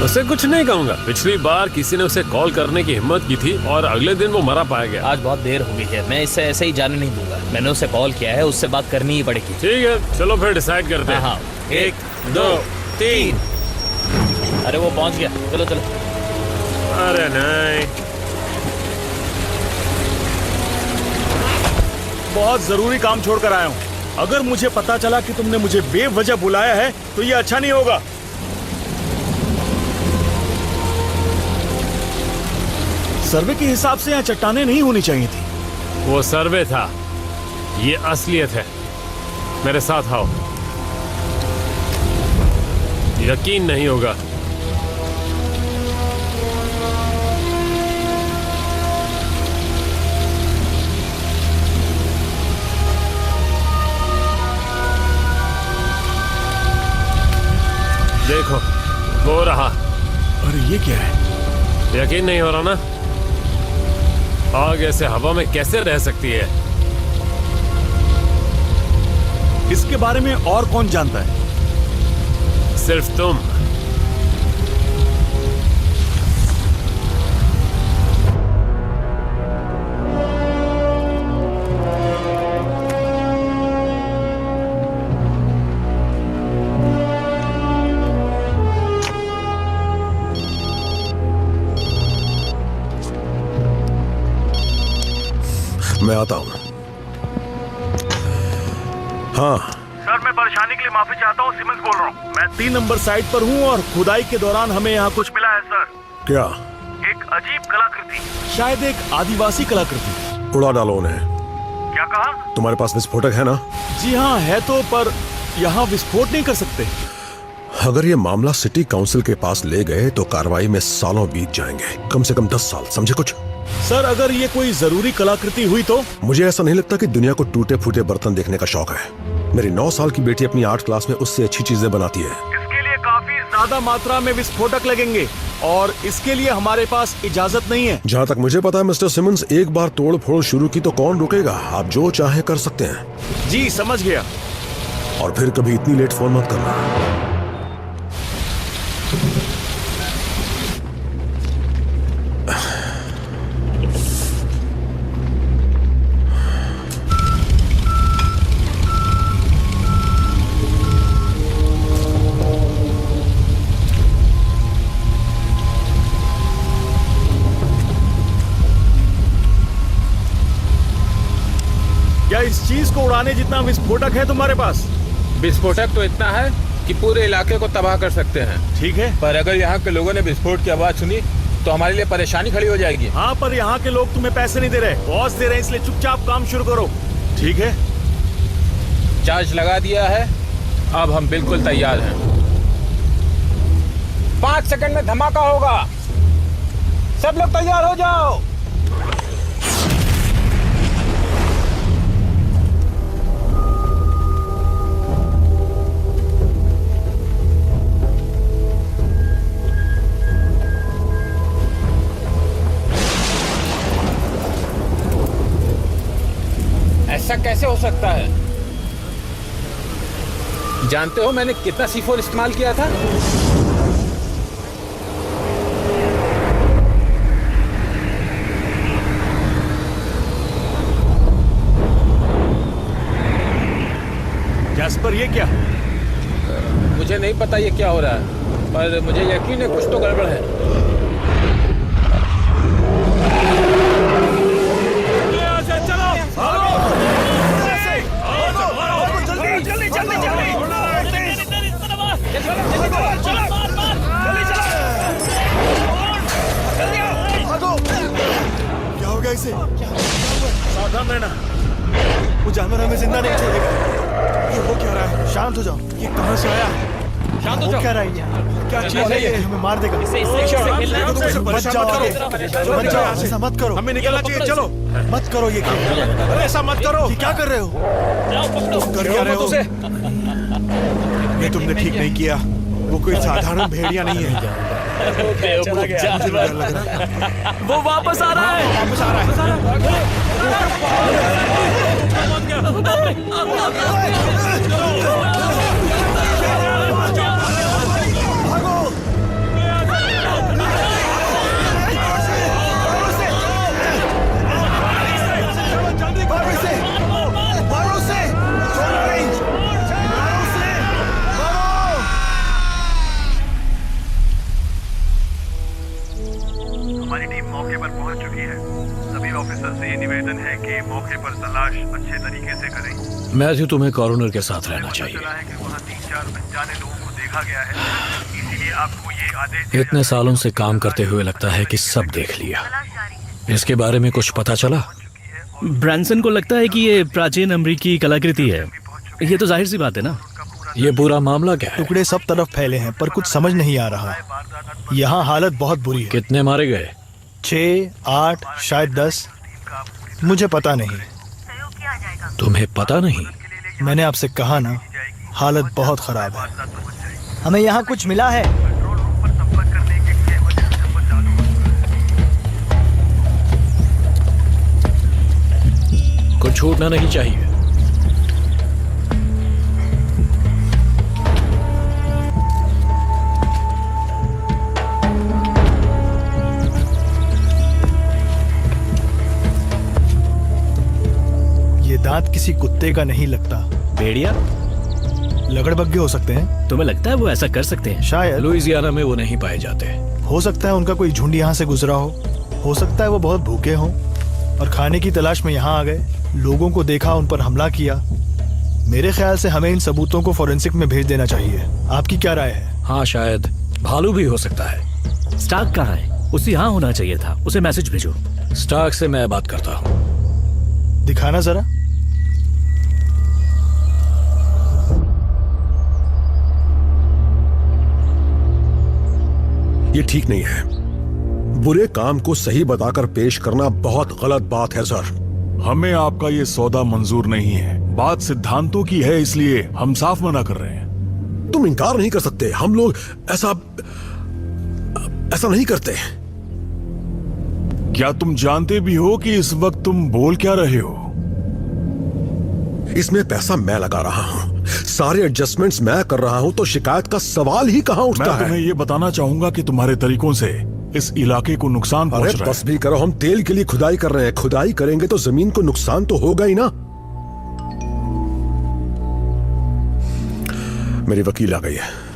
उसे कुछ नहीं कहूँगा। पिछली बार किसी ने उसे कॉल करने की हिम्मत की थी और अगले दिन वो मरा पाया गया। आज बहुत देर हो गई है, मैं इसे ऐसे ही जाने नहीं दूंगा। मैंने उसे कॉल किया है, उससे बात करनी ही पड़ेगी। ठीक है, चलो फिर डिसाइड करते हैं। हाँ, 1 2 3। अरे वो पहुंच गया, चलो चलो। अरे नहीं, बहुत जरूरी काम छोड़कर आया हूँ। अगर मुझे पता चला कि तुमने मुझे बेवजह बुलाया है तो ये अच्छा नहीं होगा। सर्वे के हिसाब से यहाँ चट्टानें नहीं होनी चाहिए थी। वो सर्वे था, ये असलियत है। मेरे साथ आओ, यकीन नहीं होगा। देखो, वो रहा। अरे ये क्या है? यकीन नहीं हो रहा ना? आग ऐसे हवा में कैसे रह सकती है? इसके बारे में और कौन जानता है? सिर्फ तुम। मैं आता हूँ। हाँ सर, मैं परेशानी के लिए माफी चाहता हूँ। सिमंस बोल रहा हूँ। मैं 3 नंबर साइट पर हूँ और खुदाई के दौरान हमें यहाँ कुछ मिला है सर। क्या? एक अजीब कलाकृति, शायद एक आदिवासी कलाकृति। उड़ा डालो उन्हें। क्या कहा? तुम्हारे पास विस्फोटक है ना? जी हाँ है तो, पर यहाँ विस्फोट नहीं कर सकते। अगर ये मामला सिटी काउंसिल के पास ले गए तो कार्रवाई में सालों बीत जाएंगे, कम से कम 10 साल। समझे कुछ? सर, अगर ये कोई जरूरी कलाकृति हुई तो? मुझे ऐसा नहीं लगता कि दुनिया को टूटे फूटे बर्तन देखने का शौक है। मेरी 9 साल की बेटी अपनी आर्ट क्लास में उससे अच्छी चीजें बनाती है। इसके लिए काफी ज्यादा मात्रा में विस्फोटक लगेंगे और इसके लिए हमारे पास इजाजत नहीं है। जहाँ तक मुझे पता है मिस्टर सिमंस, एक बार तोड़ फोड़ शुरू की तो कौन रुकेगा? आप जो चाहे कर सकते हैं। जी समझ गया। और फिर कभी इतनी लेट फोन मत करना। क्या इस चीज को उड़ाने जितना विस्फोटक है तुम्हारे पास? विस्फोटक तो इतना है कि पूरे इलाके को तबाह कर सकते हैं। ठीक है, पर अगर यहाँ के लोगों ने विस्फोट की आवाज सुनी तो हमारे लिए परेशानी खड़ी हो जाएगी। हाँ, पर यहाँ के लोग तुम्हें पैसे नहीं दे रहे, बॉस दे रहे हैं, इसलिए चुपचाप काम शुरू करो। ठीक है, चार्ज लगा दिया है, अब हम बिल्कुल तैयार हैं। 5 सेकंड में धमाका होगा, सब लोग तैयार हो जाओ। ऐसा कैसे हो सकता है? जानते हो मैंने कितना C4 इस्तेमाल किया था? जैस्पर ये क्या? मुझे नहीं पता ये क्या हो रहा है, पर मुझे यकीन है कुछ तो गड़बड़ है। क्या हो गया इसे? सावधान रहना, वो जानवर हमें जिंदा नहीं छोड़ेगा। ये हो क्या रहा है? शांत हो जाओ। ये कहाँ से आया? शांत हो जाओ। क्या रहा है? क्या चीज है ये? हमें मार देगा। इसे खेलना है। मत जाओ, ऐसा मत करो। हमें निकलना चाहिए, चलो। मत करो ये खेल। अरे ऐसा मत करो। ये क्या कर रहे हो? तुम कर क्या रहे हो? ये तुमने ठीक नहीं किया। वो कोई साधारण भेड़िया नहीं है। वो वापस आ रहा है। वापस आ रहा है। मैथ्यू, तुम्हें कॉरोनर के साथ रहना चाहिए। इतने सालों से काम करते हुए लगता है कि सब देख लिया। इसके बारे में कुछ पता चला? ब्रैंसन को लगता है कि ये प्राचीन अमेरिकी कलाकृति है। ये तो जाहिर सी बात है ना। ये पूरा मामला क्या है? टुकड़े सब तरफ फैले हैं पर कुछ समझ नहीं आ रहा। यहाँ हालत बहुत बुरी है। कितने मारे गए? 6, 8, शायद 10, मुझे पता नहीं। तुम्हें पता नहीं? मैंने आपसे कहा ना, हालत बहुत खराब है। हमें यहाँ कुछ मिला है। कुछ छूटना नहीं चाहिए। ये दांत किसी कुत्ते का नहीं लगता। भेड़िया? लगड़बग्गे हो सकते हैं। तुम्हें लगता है वो ऐसा कर सकते हैं? शायद। लुइजियाना में वो नहीं पाए जाते। हो सकता है उनका कोई झुंड यहाँ से गुजरा हो सकता है वो बहुत भूखे हों और खाने की तलाश में यहाँ आ गए। लोगों को देखा, उन पर हमला किया। मेरे ख्याल से हमें इन सबूतों को फोरेंसिक में भेज देना चाहिए। आपकी क्या राय है? हाँ, शायद भालू भी हो सकता है। स्टार्क कहाँ है? उसे यहाँ होना चाहिए था। उसे मैसेज भेजो। स्टार्क से मैं बात करता हूँ। दिखाना जरा। ये ठीक नहीं है। बुरे काम को सही बताकर पेश करना बहुत गलत बात है सर। हमें आपका ये सौदा मंजूर नहीं है। बात सिद्धांतों की है, इसलिए हम साफ मना कर रहे हैं। तुम इनकार नहीं कर सकते। हम लोग ऐसा नहीं करते। क्या तुम जानते भी हो कि इस वक्त तुम बोल क्या रहे हो? इसमें पैसा मैं लगा रहा हूं, सारे एडजस्टमेंट्स मैं कर रहा हूं, तो शिकायत का सवाल ही कहां उठता मैं है? तुम्हें ये बताना चाहूंगा कि तुम्हारे तरीकों से इस इलाके को नुकसान पहुंच रहा है। बस भी करो। हम तेल के लिए खुदाई कर रहे हैं। खुदाई करेंगे तो जमीन को नुकसान तो होगा ही ना। मेरी वकील आ गई है।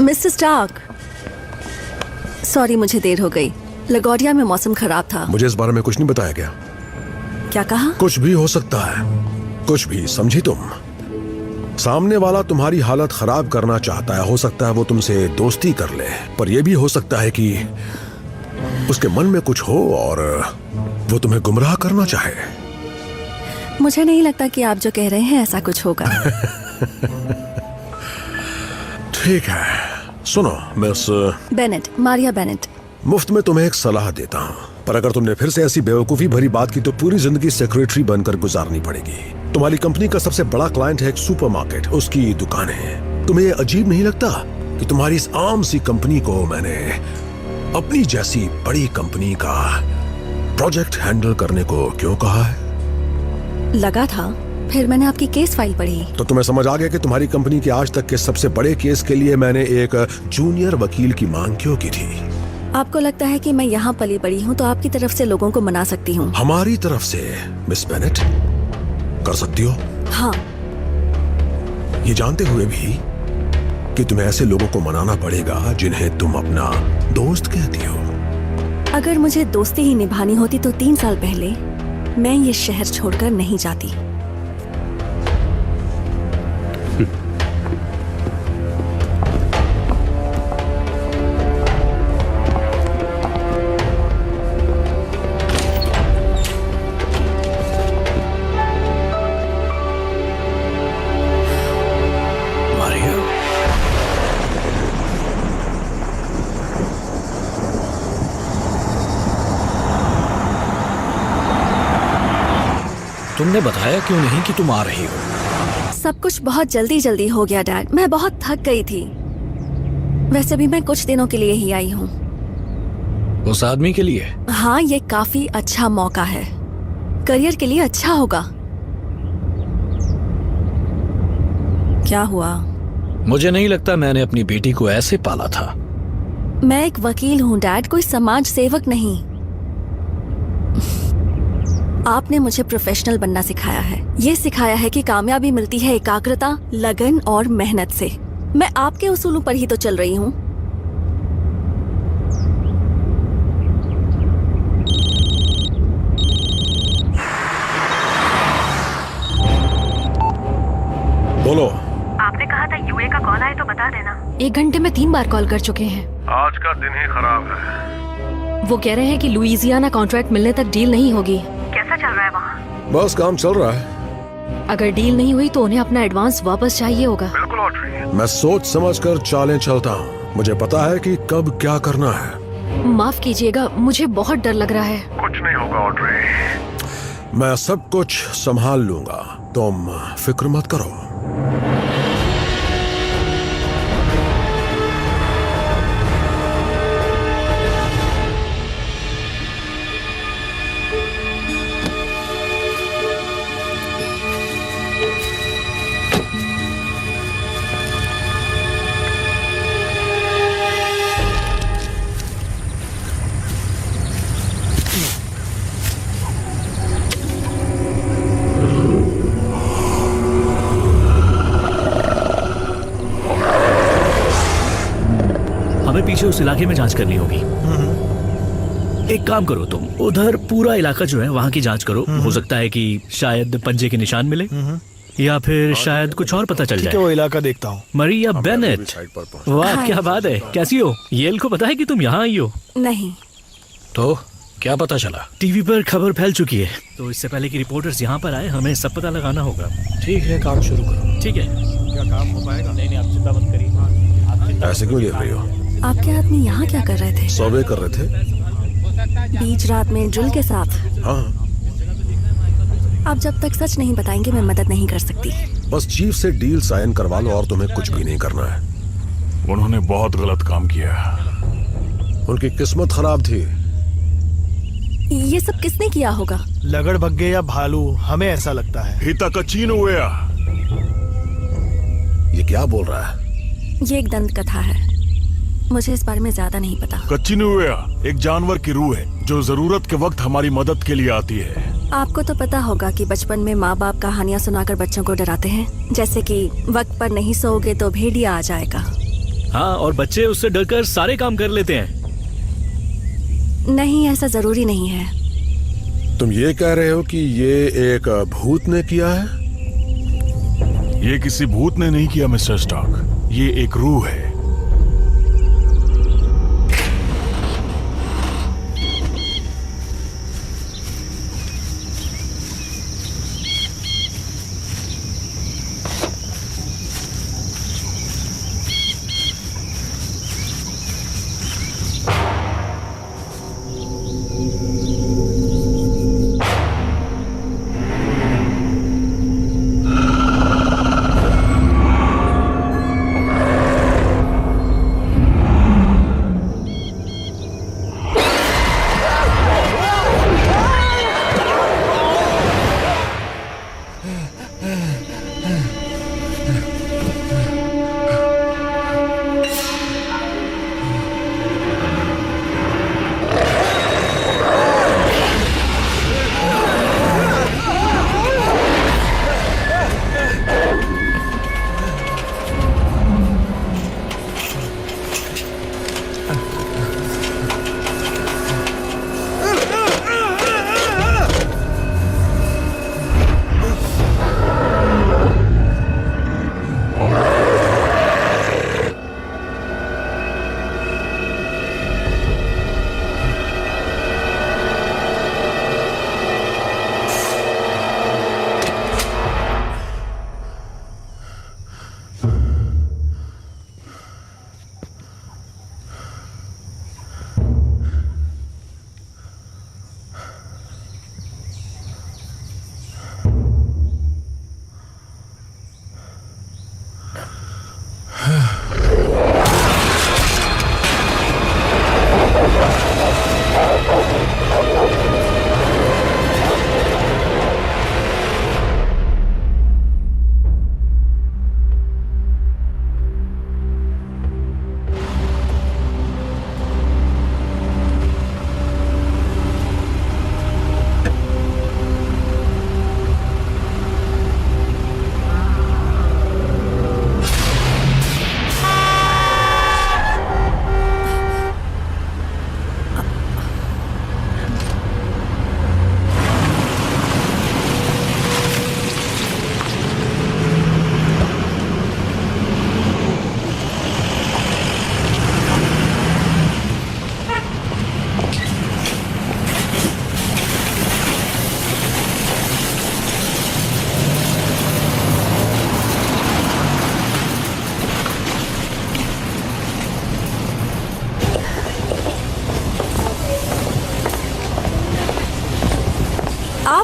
मिस्टर स्टार्क, सॉरी मुझे देर हो गई। लगोरिया में मौसम खराब था। मुझे इस बारे में कुछ नहीं बताया गया। क्या कहा? कुछ भी हो सकता है, कुछ भी। समझी तुम? सामने वाला तुम्हारी हालत खराब करना चाहता है। हो सकता है वो तुमसे दोस्ती कर ले, पर यह भी हो सकता है कि उसके मन में कुछ हो और वो तुम्हें गुमराह करना चाहे। मुझे नहीं लगता कि आप जो कह रहे हैं ऐसा कुछ होगा। ठीक है, सुनो मिस बेनेट, मारिया बेनेट, मुफ्त में तुम्हें एक सलाह देता हूँ, पर अगर तुमने फिर से ऐसी बेवकूफी भरी बात की तो पूरी जिंदगी सेक्रेटरी बनकर गुजारनी पड़ेगी। तुम्हारी कंपनी का सबसे बड़ा क्लाइंट है एक सुपरमार्केट, उसकी दुकान है। तुम्हें ये अजीब नहीं लगता कि तुम्हारी इस आम सी कंपनी को मैंने अपनी जैसी बड़ी कंपनी का प्रोजेक्ट हैंडल करने को क्यों कहा है? लगा था, फिर मैंने आपकी केस फाइल पढ़ी तो तुम्हें समझ आ गया कि तुम्हारी कंपनी के आज तक के सबसे बड़े केस के लिए मैंने एक जूनियर वकील की मांग क्यों की थी। आपको लगता है कि मैं यहाँ पली बड़ी हूँ तो आपकी तरफ से लोगों को मना सकती हूँ? हमारी तरफ से मिस बेनेट कर सकती हो। हाँ। ये जानते हुए भी कि तुम्हें ऐसे लोगों को मनाना पड़ेगा जिन्हें तुम अपना दोस्त कहती हो। अगर मुझे दोस्ती ही निभानी होती तो 3 साल पहले मैं ये शहर छोड़कर नहीं जाती। तुमने बताया क्यों नहीं कि तुम आ रही हो? सब कुछ बहुत जल्दी जल्दी हो गया डैड। मैं बहुत थक गई थी। वैसे भी मैं कुछ दिनों के लिए ही आई हूँ। उस आदमी के लिए? हाँ, ये काफी अच्छा मौका है। करियर के लिए अच्छा होगा। क्या हुआ? मुझे नहीं लगता मैंने अपनी बेटी को ऐसे पाला था। मैं एक वकील हूँ डैड, कोई समाज सेवक नहीं। आपने मुझे प्रोफेशनल बनना सिखाया है। ये सिखाया है कि कामयाबी मिलती है एकाग्रता, लगन और मेहनत से। मैं आपके उसूलों पर ही तो चल रही हूँ। बोलो। आपने कहा था यूए का कॉल आए तो बता देना। 1 घंटे में 3 बार कॉल कर चुके हैं। आज का दिन ही खराब है। वो कह रहे हैं कि लुइजियाना कॉन्ट्रैक्ट मिलने तक डील नहीं होगी। कैसा चल रहा है वहाँ? बस काम चल रहा है। अगर डील नहीं हुई तो उन्हें अपना एडवांस वापस चाहिए होगा। बिल्कुल ऑड्री। मैं सोच समझ कर चालें चलता हूँ। मुझे पता है कि कब क्या करना है। माफ कीजिएगा, मुझे बहुत डर लग रहा है। कुछ नहीं होगा ऑड्री। मैं सब कुछ संभाल लूंगा, तुम फिक्र मत करो। हमें पीछे उस इलाके में जांच करनी होगी। एक काम करो, तुम उधर पूरा इलाका जो है वहाँ की जांच करो। हो सकता है कि शायद पंजे के निशान मिले या फिर शायद कुछ और पता चल जाए। वो इलाका देखता हूँ। मरिया बेनेट, वाह क्या बात है, कैसी हो? येल को पता है कि तुम यहाँ आई हो? नहीं। तो क्या पता चला? टीवी पर खबर फैल चुकी है, तो इससे पहले कि रिपोर्टर्स यहाँ पर आए हमें सब पता लगाना होगा। ठीक है, काम शुरू करो। ठीक है। क्या काम हो पाएगा? नहीं आप चिंता मत करिए। ऐसे क्यों देख रही हो? आपके आदमी यहाँ क्या कर रहे थे? सौदे कर रहे थे। बीच रात में ड्रिल के साथ? हाँ। आप जब तक सच नहीं बताएंगे मैं मदद नहीं कर सकती। बस चीफ से डील साइन करवा लो और तुम्हें कुछ भी नहीं करना है। उन्होंने बहुत गलत काम किया। उनकी किस्मत खराब थी। ये सब किसने किया होगा? लगड़ बग्गे या भालू, हमें ऐसा लगता है। हिता कच्ची हुए। ये क्या बोल रहा है? ये एक दंत कथा है, मुझे इस बारे में ज्यादा नहीं पता। कच्ची हुए एक जानवर की रूह है जो जरूरत के वक्त हमारी मदद के लिए आती है। आपको तो पता होगा कि बचपन में माँ बाप कहानियाँ सुनाकर बच्चों को डराते हैं, जैसे कि वक्त पर नहीं सोओगे तो भेड़िया आ जाएगा। हाँ, और बच्चे उससे डरकर सारे काम कर लेते हैं। नहीं, ऐसा जरूरी नहीं है। तुम ये कह रहे हो कि ये एक भूत ने किया है? ये किसी भूत ने नहीं किया मिस्टर स्टार्क, ये एक रूह है।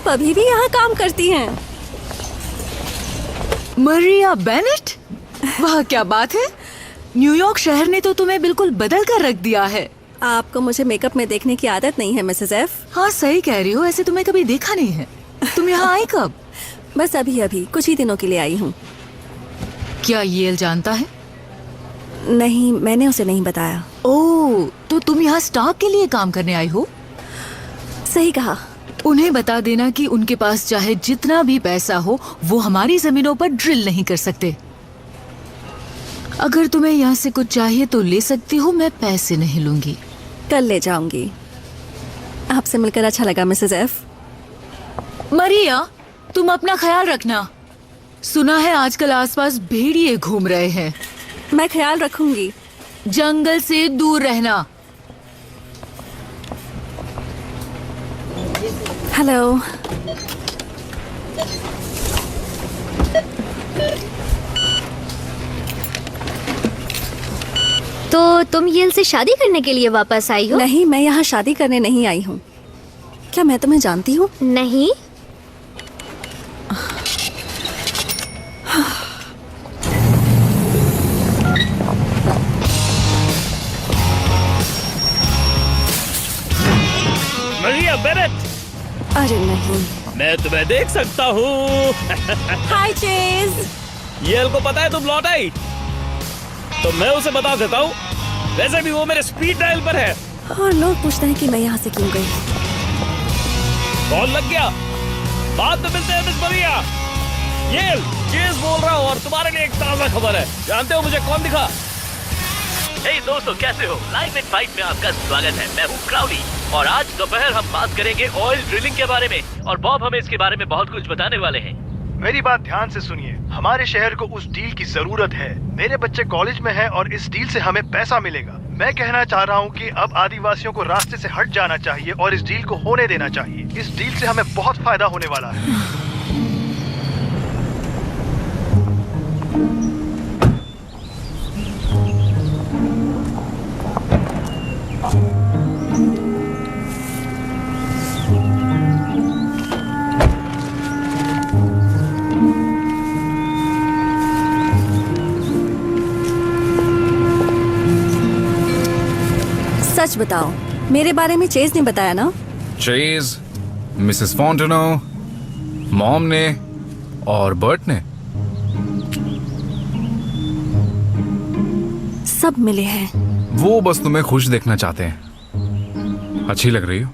अभी भी यहाँ काम करती हैं। मरिया बेनेट, वाह क्या बात है। न्यूयॉर्क शहर ने तो तुम्हें बिल्कुल बदल कर रख दिया है। आपको मुझे मेकअप में देखने की आदत नहीं है मिसेस एफ। हाँ सही कह रही हो, ऐसे तुम्हें कभी देखा नहीं है। तुम यहाँ आई कब? बस अभी अभी कुछ ही दिनों के लिए आई हूँ। क्या येल जानता है? नहीं, मैंने उसे नहीं बताया। ओह, तो तुम यहाँ स्टाफ के लिए काम करने आई हो? सही कहा। उन्हें बता देना कि उनके पास चाहे जितना भी पैसा हो वो हमारी जमीनों पर ड्रिल नहीं कर सकते। अगर तुम्हें यहाँ से कुछ चाहिए तो ले सकती हो, मैं पैसे नहीं लूंगी। कल ले जाऊंगी। आपसे मिलकर अच्छा लगा मिसेस एफ। मरिया, तुम अपना ख्याल रखना। सुना है आजकल आसपास भेड़िए घूम रहे हैं। मैं ख्याल रखूंगी। जंगल से दूर रहना। हेलो। तो तुम येल से शादी करने के लिए वापस आई हो? नहीं, मैं यहाँ शादी करने नहीं आई हूँ। क्या मैं तुम्हें जानती हूँ? नहीं। मरिया बेनेट, अरे नहीं। मैं तुम्हें देख सकता हूँ। हाय चेज। येल को पता है तुम लौट आई, तो मैं उसे बता देता हूँ। वैसे भी वो मेरे स्पीड डायल पर है। और लोग पूछते हैं कि मैं यहाँ से क्यों गई। कॉल लग गया। बाद में मिलते हैं मिस मरिया। येल, चेज बोल रहा हूँ और तुम्हारे लिए एक ताजा खबर है। जानते हो मुझे कौन दिखा? हे दोस्तों, कैसे हो? लाइव एट फाइट में आपका स्वागत है। मैं हूँ क्राउडी और आज दोपहर हम बात करेंगे ऑयल ड्रिलिंग के बारे में और बॉब हमें इसके बारे में बहुत कुछ बताने वाले हैं। मेरी बात ध्यान से सुनिए। हमारे शहर को उस डील की जरूरत है। मेरे बच्चे कॉलेज में हैं और इस डील से हमें पैसा मिलेगा। मैं कहना चाह रहा हूँ कि अब आदिवासियों को रास्ते से हट जाना चाहिए और इस डील को होने देना चाहिए। इस डील से हमें बहुत फायदा होने वाला है। सच बताओ, मेरे बारे में चेज ने बताया ना? चेज, मिसेस फॉन्टेनो, मॉम ने और बर्ट ने। सब मिले हैं। वो बस तुम्हें खुश देखना चाहते हैं। अच्छी लग रही हो।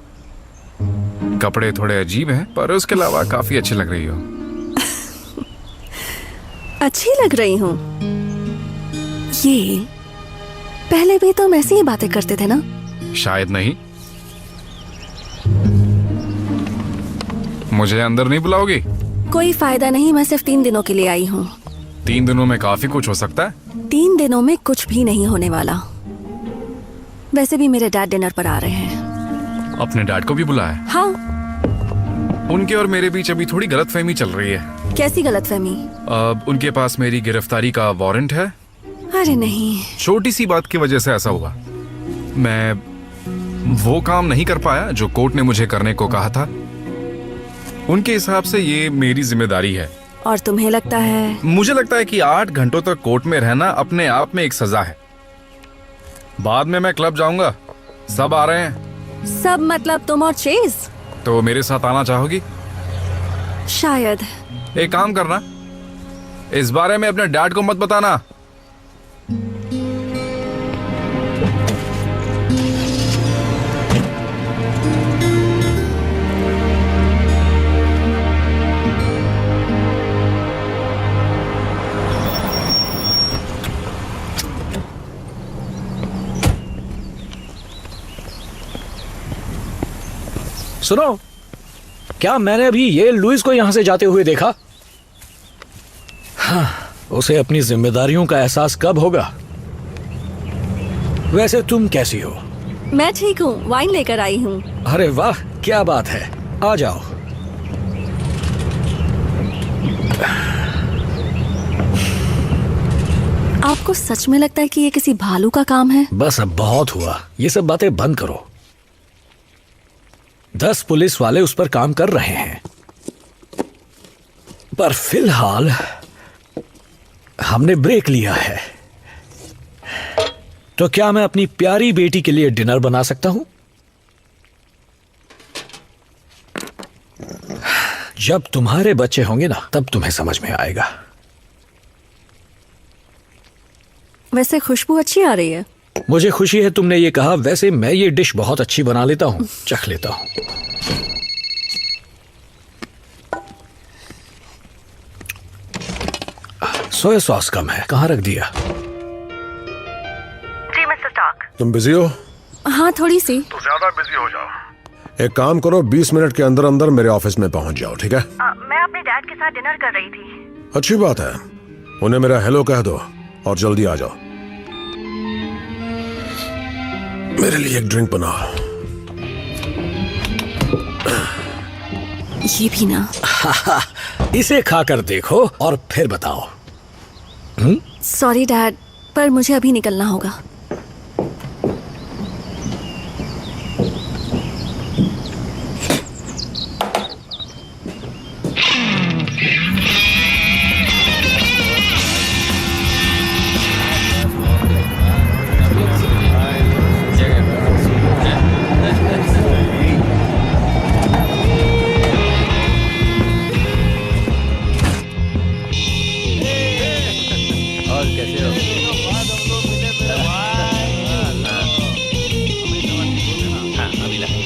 कपड़े थोड़े अजीब हैं पर उसके अलावा काफी अच्छी लग रही हो। अच्छी लग रही हूँ। ये पहले भी तुम ऐसी ही बातें करते थे ना? शायद नहीं। मुझे अंदर नहीं बुलाओगी? कोई फायदा नहीं, मैं सिर्फ 3 दिनों के लिए आई हूँ। 3 दिनों में काफी कुछ हो सकता है। 3 दिनों में कुछ भी नहीं होने वाला। वैसे भी मेरे डैड डिनर पर आ रहे हैं। अपने डैड को भी बुलाया? हाँ। उनके और मेरे बीच अभी थोड़ी गलतफहमी चल रही है। कैसी गलतफहमी? उनके पास मेरी गिरफ्तारी का वारंट है। अरे नहीं। छोटी सी बात की वजह से ऐसा हुआ। मैं वो काम नहीं कर पाया जो कोर्ट ने मुझे करने को कहा था। उनके हिसाब से ये मेरी जिम्मेदारी है। और तुम्हें लगता है? मुझे लगता है कि 8 घंटों तक कोर्ट में रहना अपने आप में एक सजा है। बाद में मैं क्लब जाऊंगा। सब आ रहे हैं। सब मतलब तुम और चेज? तो मेरे साथ आना चाहोगी? शायद। एक काम करना, इस बारे में अपने डैड को मत बताना। सुनो, क्या मैंने अभी ये लुइस को यहां से जाते हुए देखा? हाँ, उसे अपनी जिम्मेदारियों का एहसास कब होगा? वैसे तुम कैसी हो? मैं ठीक हूँ, वाइन लेकर आई हूँ। अरे वाह, क्या बात है। आ जाओ। आपको सच में लगता है कि ये किसी भालू का काम है? बस अब बहुत हुआ, ये सब बातें बंद करो। 10 पुलिस वाले उस पर काम कर रहे हैं पर फिलहाल हमने ब्रेक लिया है। तो क्या मैं अपनी प्यारी बेटी के लिए डिनर बना सकता हूं? जब तुम्हारे बच्चे होंगे ना, तब तुम्हें समझ में आएगा। वैसे खुशबू अच्छी आ रही है। मुझे खुशी है तुमने ये कहा। वैसे मैं ये डिश बहुत अच्छी बना लेता हूं, चख लेता हूं। सोया सॉस कम है, कहां रख दिया? जी मिस्टर स्टार्क। तुम बिजी हो? हाँ थोड़ी सी। तो ज्यादा बिजी हो जाओ। एक काम करो, 20 मिनट के अंदर अंदर मेरे ऑफिस में पहुंच जाओ, ठीक है? मैं अपने डैड के साथ डिनर कर रही थी। अच्छी बात है, उन्हें मेरा हेलो कह दो और जल्दी आ जाओ। मेरे लिए एक ड्रिंक बनाओ। ये भी ना। इसे खाकर देखो और फिर बताओ। सॉरी डैड, पर मुझे अभी निकलना होगा।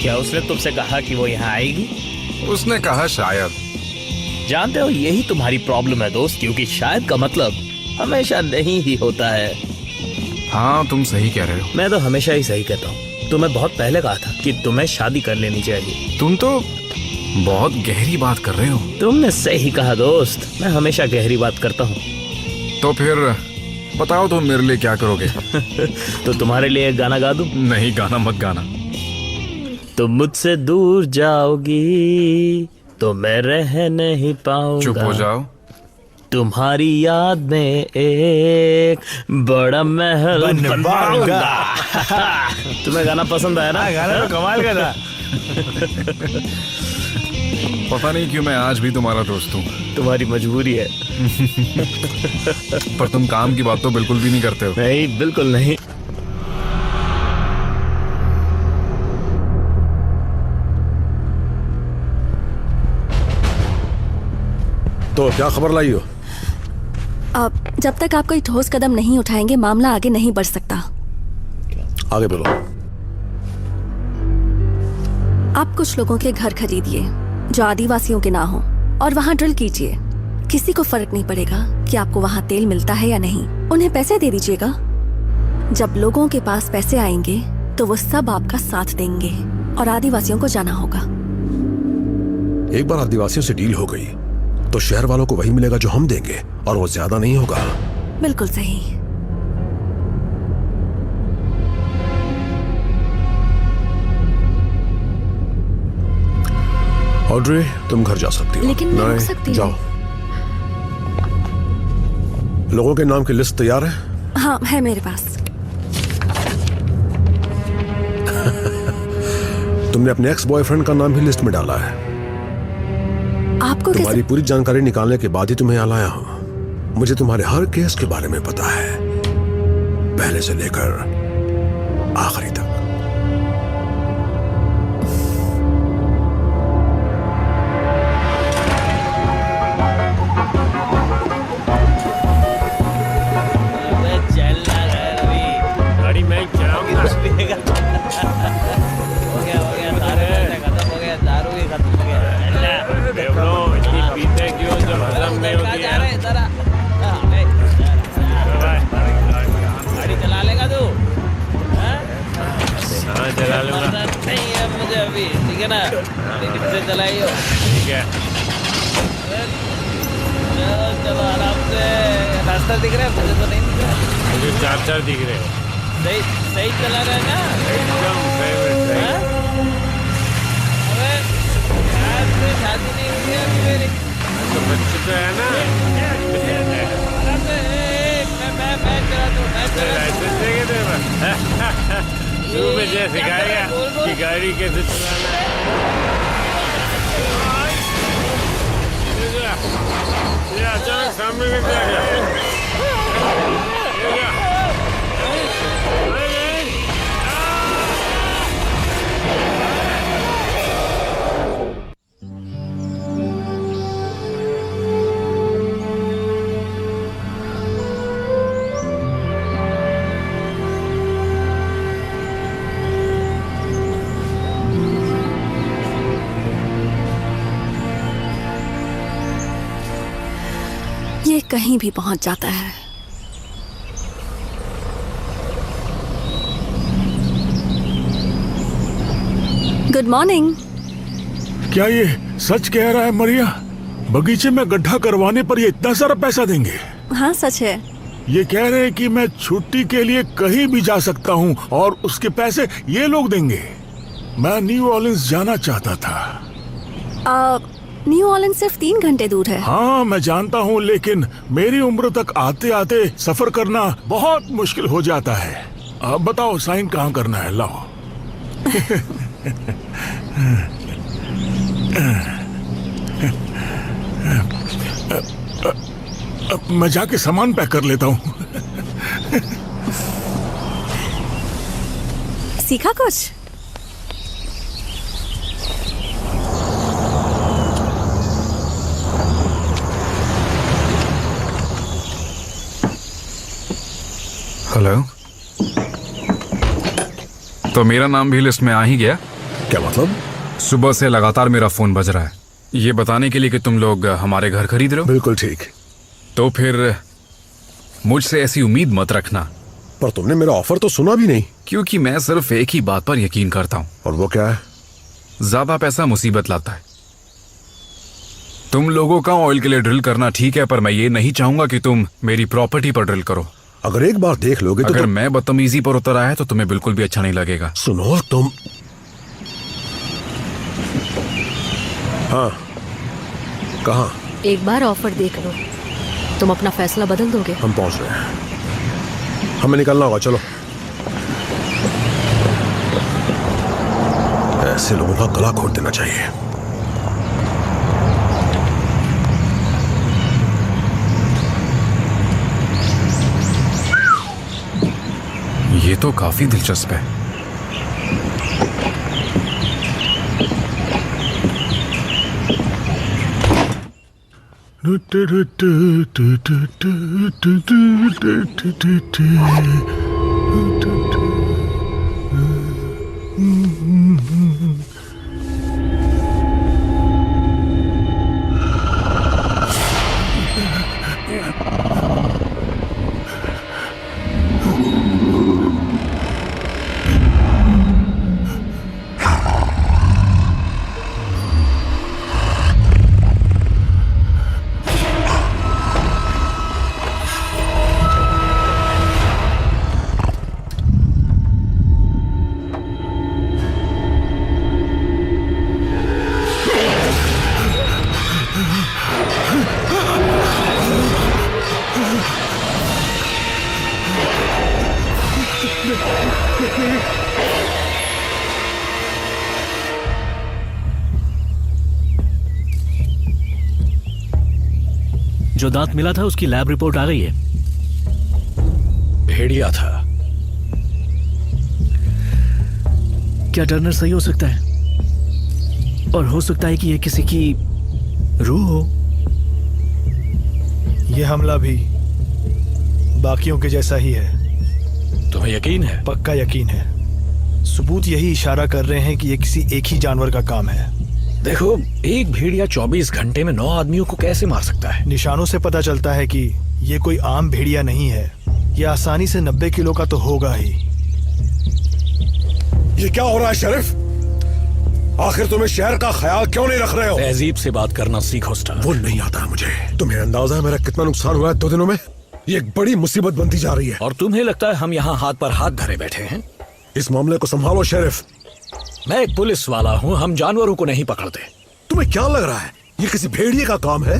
क्या उसने तुमसे कहा कि वो यहाँ आएगी? उसने कहा शायद। जानते हो, यही तुम्हारी प्रॉब्लम है दोस्त, क्योंकि शायद का मतलब हमेशा नहीं ही होता है। हाँ, तुम सही कह रहे हो। मैं तो हमेशा ही सही कहता हूँ। तुम्हें बहुत पहले कहा था कि तुम्हें शादी कर लेनी चाहिए। तुम तो बहुत गहरी बात कर रहे हो। तुमने सही कहा दोस्त, मैं हमेशा गहरी बात करता हूँ। तो फिर बताओ तुम मेरे लिए क्या करोगे? तो तुम्हारे लिए एक गाना गा दूं? नहीं, गाना मत गाना। तुम मुझसे दूर जाओगी तो मैं रह नहीं पाऊंगा। चुप हो जाओ। तुम्हारी याद में एक बड़ा महल बनवाऊंगा। तुम्हें गाना पसंद आया ना? गाना तो कमाल का था। पता नहीं क्यों मैं आज भी तुम्हारा दोस्त हूँ। तुम्हारी मजबूरी है। पर तुम काम की बात तो बिल्कुल भी नहीं करते हो। नहीं, बिल्कुल नहीं। तो क्या खबर लाई हो? अब जब तक आप कोई ठोस कदम नहीं उठाएंगे, मामला आगे नहीं बढ़ सकता। आगे बोलो। आप कुछ लोगों के घर खरीदिए जो आदिवासियों के ना हो और वहां ड्रिल कीजिए। किसी को फर्क नहीं पड़ेगा कि आपको वहां तेल मिलता है या नहीं। उन्हें पैसे दे दीजिएगा। जब लोगों के पास पैसे आएंगे तो वो सब आपका साथ देंगे और आदिवासियों को जाना होगा। एक बार आदिवासियों से डील हो गई तो शहर वालों को वही मिलेगा जो हम देंगे, और वो ज्यादा नहीं होगा। बिल्कुल सही। ऑड्रे, तुम घर जा सकती हो। लेकिन मैं रुक सकती हूँ। जाओ। लोगों के नाम की लिस्ट तैयार है? हाँ, है मेरे पास। तुमने अपने एक्स बॉयफ्रेंड का नाम भी लिस्ट में डाला है। आपको तुम्हारी पूरी जानकारी निकालने के बाद ही तुम्हें यहाँ लाया हूँ। मुझे तुम्हारे हर केस के बारे में पता है, पहले से लेकर आखिरी तक। गाड़ी मैं चलाऊंगा। इतनी पीते क्यों जब हजम नहीं होती है? गाड़ी चला लेगा तू? हाँ, चला लूंगा। नहीं है मुझे अभी, ठीक है ना? से चलाइयो। ठीक है। चलो आराम से। रास्ता दिख रहा है? मुझे तो नहीं दिख रहा। मुझे 4-4 दिख रहे हो। सही सही चला रहा है ना? एकदम सही। शादी नहीं हुई है अभी मेरी। तो बच्चे तो है ना? आराम से। मैं चला दूँ। लाइसेंस देंगे तेरे पास? तू मुझे सिखाएगा कि गाड़ी कैसे चलाना है। ये अचानक सामने से क्या गया? ये क्या? नहीं। ये कहीं भी पहुंच जाता है। Good morning. क्या ये सच कह रहा है मरिया? बगीचे में गड्ढा करवाने पर ये इतना सारा पैसा देंगे? हाँ सच है। ये कह रहे हैं कि मैं छुट्टी के लिए कहीं भी जा सकता हूँ और उसके पैसे ये लोग देंगे। मैं न्यू ऑर्लिन्स जाना चाहता था। न्यू ऑर्लिन्स सिर्फ 3 घंटे दूर है। हाँ मैं जानता हूँ, लेकिन मेरी उम्र तक आते आते सफर करना बहुत मुश्किल हो जाता है। अब बताओ साइन कहाँ करना है? लाओ। मैं जाके सामान पैक कर लेता हूँ। सीखा कुछ? हेलो। तो मेरा नाम भी लिस्ट में आ ही गया? क्या मतलब? सुबह से लगातार मेरा फोन बज रहा है ये बताने के लिए कि तुम लोग हमारे घर खरीद रहे हो। बिल्कुल ठीक। तो फिर मुझसे ऐसी उम्मीद मत रखना। पर तुमने मेरा ऑफर तो सुना भी नहीं। क्योंकि मैं सिर्फ एक ही बात पर यकीन करता हूँ। और वो क्या है? ज्यादा पैसा मुसीबत लाता है। तुम लोगों का ऑयल के लिए ड्रिल करना ठीक है, पर मैं ये नहीं चाहूंगा कि तुम मेरी प्रॉपर्टी पर ड्रिल करो। अगर एक बार देख लोगे तो अगर मैं बदतमीजी पर उतर आया तो तुम्हें बिल्कुल भी अच्छा नहीं लगेगा। सुनो तुम। हाँ कहाँ? एक बार ऑफर देख लो, तुम अपना फैसला बदल दोगे। हम पहुंच रहे हैं, हमें निकलना होगा। चलो। ऐसे लोगों का गला घोट देना चाहिए। ये तो काफी दिलचस्प है। जो दांत मिला था उसकी लैब रिपोर्ट आ गई है। भेड़िया था। क्या टर्नर सही हो सकता है? और हो सकता है कि ये किसी की रूह हो। ये हमला भी बाकियों के जैसा ही है। तुम्हें यकीन है? पक्का यकीन है। सबूत यही इशारा कर रहे हैं कि ये किसी एक ही जानवर का काम है। देखो, एक भेड़िया 24 घंटे में 9 आदमियों को कैसे मार सकता है? निशानों से पता चलता है कि ये कोई आम भेड़िया नहीं है। ये आसानी से 90 किलो का तो होगा ही। ये क्या हो रहा है शरीफ? आखिर तुम्हें शहर का ख्याल क्यों नहीं रख रहे हो? तहजीब से बात करना सीखो स्टार। वो नहीं आता है मुझे। तुम्हें अंदाजा है मेरा कितना नुकसान हुआ है 2 दिनों में? ये एक बड़ी मुसीबत बनती जा रही है। और तुम्हें लगता है हम यहाँ हाथ पर हाथ धरे बैठे हैं? इस मामले को संभालो शरीफ। मैं एक पुलिस वाला हूँ, हम जानवरों को नहीं पकड़ते। तुम्हें क्या लग रहा है ये किसी भेड़िए का काम है?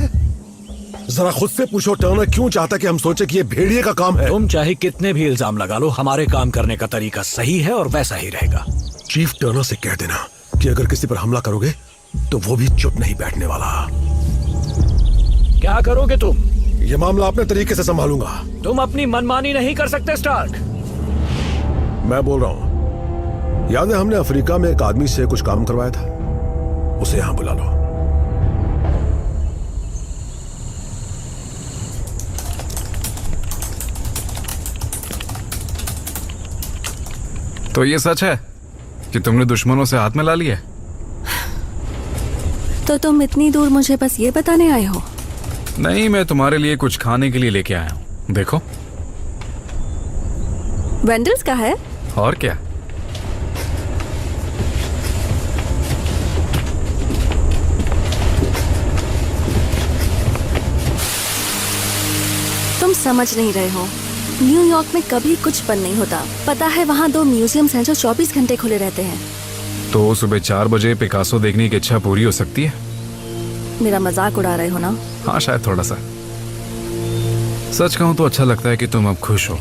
जरा खुद से पूछो टर्नर क्यों चाहता कि हम सोचे कि ये भेड़िए का काम है? तुम चाहे कितने भी इल्जाम लगा लो, हमारे काम करने का तरीका सही है और वैसा ही रहेगा। चीफ टर्नर से कह देना कि अगर किसी पर हमला करोगे तो वो भी चुप नहीं बैठने वाला। क्या करोगे तुम? ये मामला अपने तरीके से संभालूंगा। तुम अपनी मनमानी नहीं कर सकते स्टार्क। मैं बोल रहा हूं, याद है हमने अफ्रीका में एक आदमी से कुछ काम करवाया था? उसे यहां बुला लो। तो ये सच है कि तुमने दुश्मनों से हाथ मिला लिया? तो तुम इतनी दूर मुझे बस ये बताने आए हो? नहीं, मैं तुम्हारे लिए कुछ खाने के लिए लेके आया हूं। देखो। वेंडल्स का है? और क्या। तुम समझ नहीं रहे हो, न्यूयॉर्क में कभी कुछ बंद नहीं होता। पता है वहाँ 2 म्यूजियम्स हैं जो 24 घंटे खुले रहते हैं। तो सुबह 4 बजे पिकासो देखने की इच्छा पूरी हो सकती है? मेरा मजाक उड़ा रहे हो ना? हाँ, शायद थोड़ा सा। सच कहूं तो अच्छा लगता है कि तुम अब खुश हो।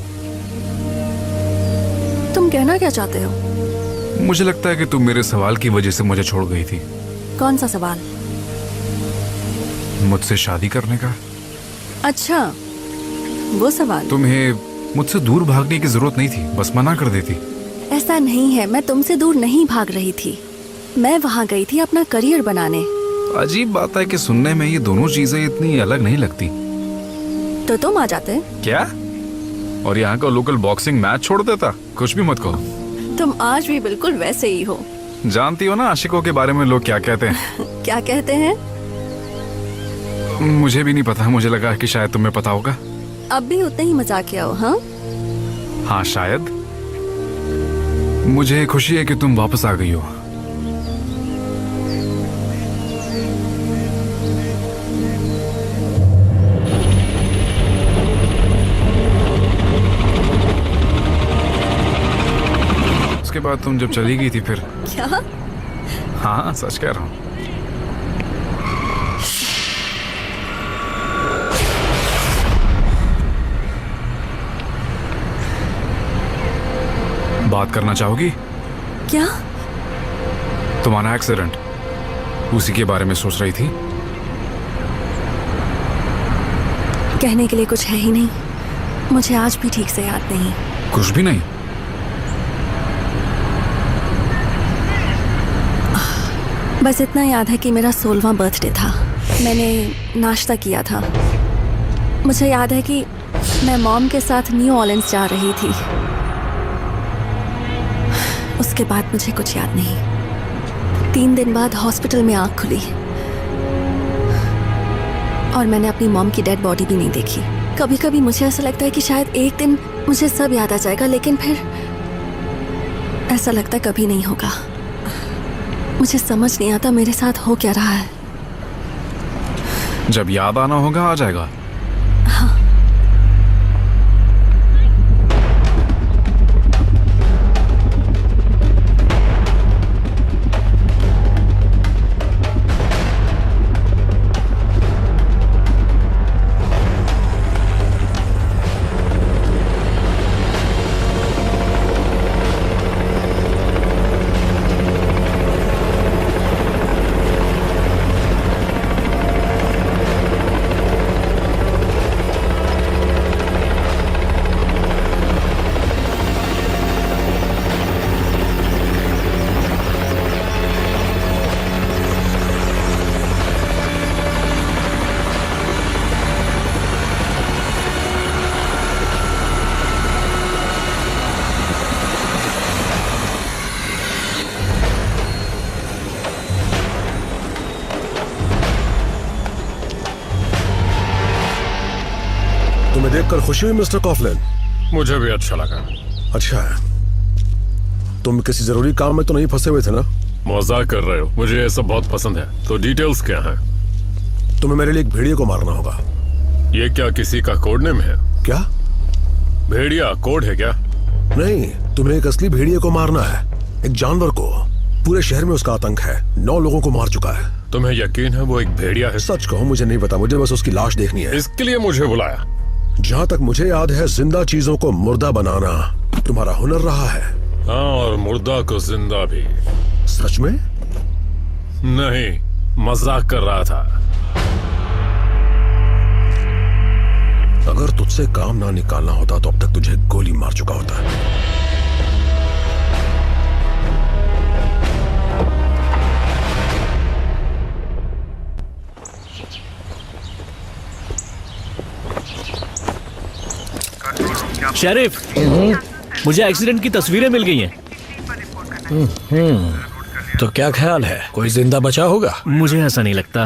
तुम कहना क्या चाहते हो? मुझे लगता है कि तुम मेरे सवाल की वजह से मुझे छोड़ गई थी। कौन सा सवाल? मुझसे शादी करने का। अच्छा, वो सवाल। तुम्हें मुझसे दूर भागने की जरूरत नहीं थी, बस मना कर देती। ऐसा नहीं है, मैं तुमसे दूर नहीं भाग रही थी। मैं वहाँ गई थी अपना करियर बनाने। अजीब बात है कि सुनने में ये दोनों चीजें इतनी अलग नहीं लगती। तो तुम आ जाते? क्या? और यहाँ का लोकल बॉक्सिंग मैच छोड़ देता? कुछ भी मत कहो। तुम आज भी बिल्कुल वैसे ही हो। जानती हो ना आशिकों के बारे में लोग क्या कहते हैं? क्या कहते हैं? मुझे भी नहीं पता, मुझे लगा कि शायद तुम्हें पता होगा। अब भी उतना ही मजाकिया हो? हाँ हाँ, शायद। मुझे खुशी है कि तुम वापस आ गई हो। उसके बाद तुम जब चली गई थी फिर। क्या? हाँ, सच कह रहा हूँ। बात करना चाहोगी? क्या? तुम्हारा एक्सीडेंट, उसी के बारे में सोच रही थी। कहने के लिए कुछ है ही नहीं। मुझे आज भी ठीक से याद नहीं। कुछ भी नहीं? बस इतना याद है कि मेरा 16वां बर्थडे था। मैंने नाश्ता किया था। मुझे याद है कि मैं मॉम के साथ न्यू ऑर्लिन्स जा रही थी। उसके बाद मुझे कुछ याद नहीं। 3 दिन बाद हॉस्पिटल में आँख खुली और मैंने अपनी मॉम की डेड बॉडी भी नहीं देखी। कभी कभी मुझे ऐसा लगता है कि शायद एक दिन मुझे सब याद आ जाएगा, लेकिन फिर ऐसा लगता है कभी नहीं होगा। मुझे समझ नहीं आता मेरे साथ हो क्या रहा है। जब याद आना होगा आ जाएगा। हाँ। तुम्हें देखकर खुशी हुई मिस्टर कॉफलिन? मुझे भी अच्छा लगा। अच्छा है। तुम किसी जरूरी काम में तो नहीं फंसे हुए थे ना? मजाक कर रहे हो, मुझे ये सब बहुत पसंद है। तो डिटेल्स क्या हैं? तुम्हें मेरे लिए एक भेड़िए को मारना होगा। ये क्या किसी का कोड नेम है? क्या? भेड़िया कोड है क्या? नहीं, तुम्हें एक असली भेड़िए को मारना है, एक जानवर को। पूरे शहर में उसका आतंक है, 9 लोगों को मार चुका है। तुम्हें यकीन है वो एक भेड़िया है? सच कहूं मुझे नहीं पता, मुझे बस उसकी लाश देखनी है। इसके लिए मुझे बुलाया? जहाँ तक मुझे याद है जिंदा चीजों को मुर्दा बनाना तुम्हारा हुनर रहा है। हाँ, और मुर्दा को जिंदा भी। सच में? नहीं, मजाक कर रहा था। अगर तुझसे काम ना निकालना होता तो अब तक तुझे गोली मार चुका होता। शेरिफ, मुझे एक्सीडेंट की तस्वीरें मिल गई हैं। तो क्या ख्याल है, कोई जिंदा बचा होगा? मुझे ऐसा नहीं लगता।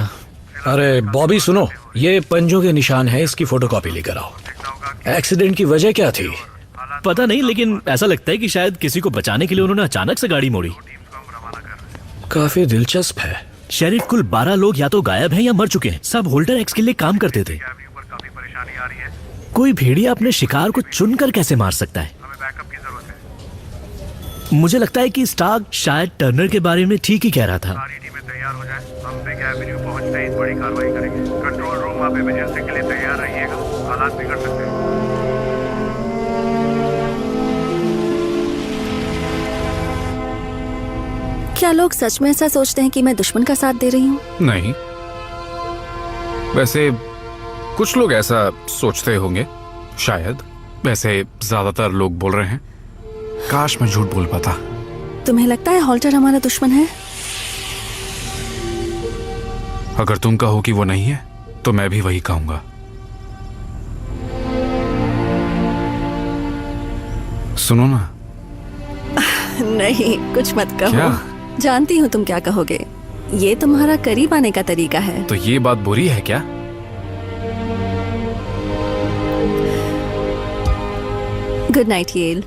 अरे बॉबी सुनो, ये पंजों के निशान है, इसकी फोटोकॉपी लेकर आओ। एक्सीडेंट की वजह क्या थी? पता नहीं, लेकिन ऐसा लगता है कि शायद किसी को बचाने के लिए उन्होंने अचानक से गाड़ी मोड़ी। काफी दिलचस्प है। शेरिफ, कुल 12 लोग या तो गायब हैं या मर चुके हैं। सब होल्टर एक्स के लिए काम करते थे। कोई भेड़िया अपने शिकार को चुनकर कैसे मार सकता है? मुझे लगता है कि स्टार्क शायद टर्नर के बारे में ठीक ही कह रहा था। बड़ी कार्रवाई करेंगे। कंट्रोल रूम आप इमरजेंसी के लिए तैयार रहिएगा, हालात बिगड़ सकते हैं। क्या लोग सच में ऐसा सोचते हैं कि मैं दुश्मन का साथ दे रही हूँ? नहीं, वैसे कुछ लोग ऐसा सोचते होंगे शायद। वैसे ज्यादातर लोग बोल रहे हैं। काश मैं झूठ बोल पाता। तुम्हें लगता है हॉल्टर हमारा दुश्मन है? अगर तुम कहो कि वो नहीं है तो मैं भी वही कहूंगा। सुनो ना। नहीं, कुछ मत कहो। क्या? जानती हूँ तुम क्या कहोगे। ये तुम्हारा करीब आने का तरीका है। तो ये बात बुरी है क्या? गुड नाइट येल।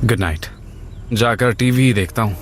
Good night. जाकर टीवी देखता हूँ।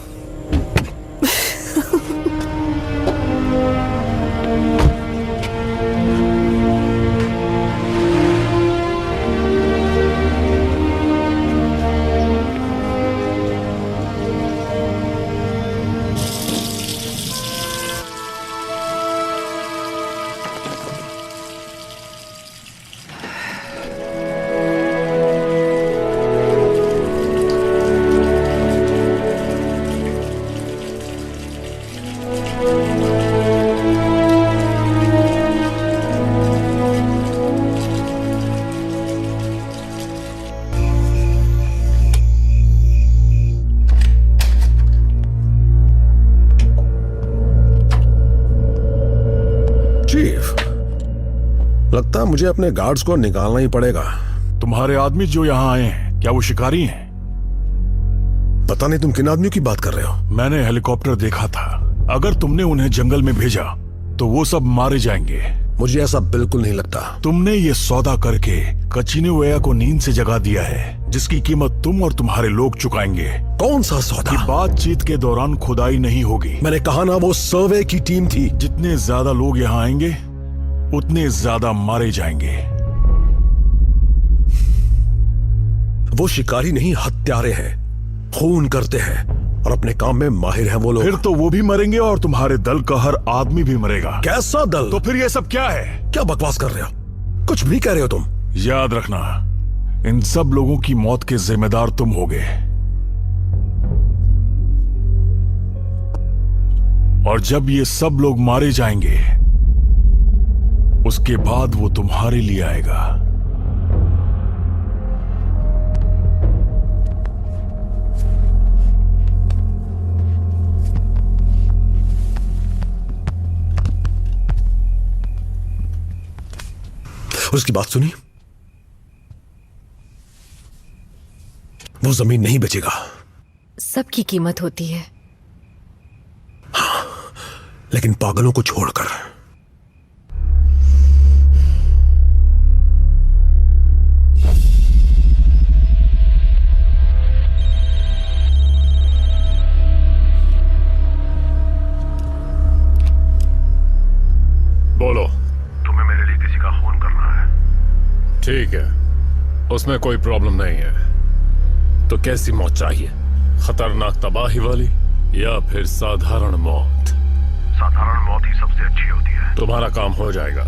लगता है मुझे अपने गार्ड्स को निकालना ही पड़ेगा। तुम्हारे आदमी जो यहाँ आए हैं, क्या वो शिकारी हैं? पता नहीं तुम किन आदमियों की बात कर रहे हो। मैंने हेलीकॉप्टर देखा था। अगर तुमने उन्हें जंगल में भेजा तो वो सब मारे जाएंगे। मुझे ऐसा बिल्कुल नहीं लगता। तुमने ये सौदा करके कचिनेवेया को नींद से जगा दिया है, जिसकी कीमत तुम और तुम्हारे लोग चुकाएंगे। कौन सा सौदा? कि बातचीत के दौरान खुदाई नहीं होगी। मैंने कहा ना, वो सर्वे की टीम थी। जितने ज्यादा लोग यहाँ आएंगे उतने ज्यादा मारे जाएंगे। वो शिकारी नहीं, हत्यारे हैं। खून करते हैं और अपने काम में माहिर हैं वो लोग। फिर तो वो भी मरेंगे और तुम्हारे दल का हर आदमी भी मरेगा। कैसा दल? तो फिर ये सब क्या है? क्या बकवास कर रहे हो? कुछ भी कह रहे हो तुम। याद रखना, इन सब लोगों की मौत के जिम्मेदार तुम होगे। और जब ये सब लोग मारे जाएंगे उसके बाद वो तुम्हारे लिए आएगा। उसकी बात सुनी? वो जमीन नहीं बेचेगा। सबकी कीमत होती है। हाँ, लेकिन पागलों को छोड़कर। बोलो। तुम्हें मेरे लिए किसी का फोन करना है। ठीक है, उसमें कोई प्रॉब्लम नहीं है। तो कैसी मौत चाहिए? खतरनाक तबाही वाली या फिर साधारण मौत? साधारण मौत ही सबसे अच्छी होती है। तुम्हारा काम हो जाएगा।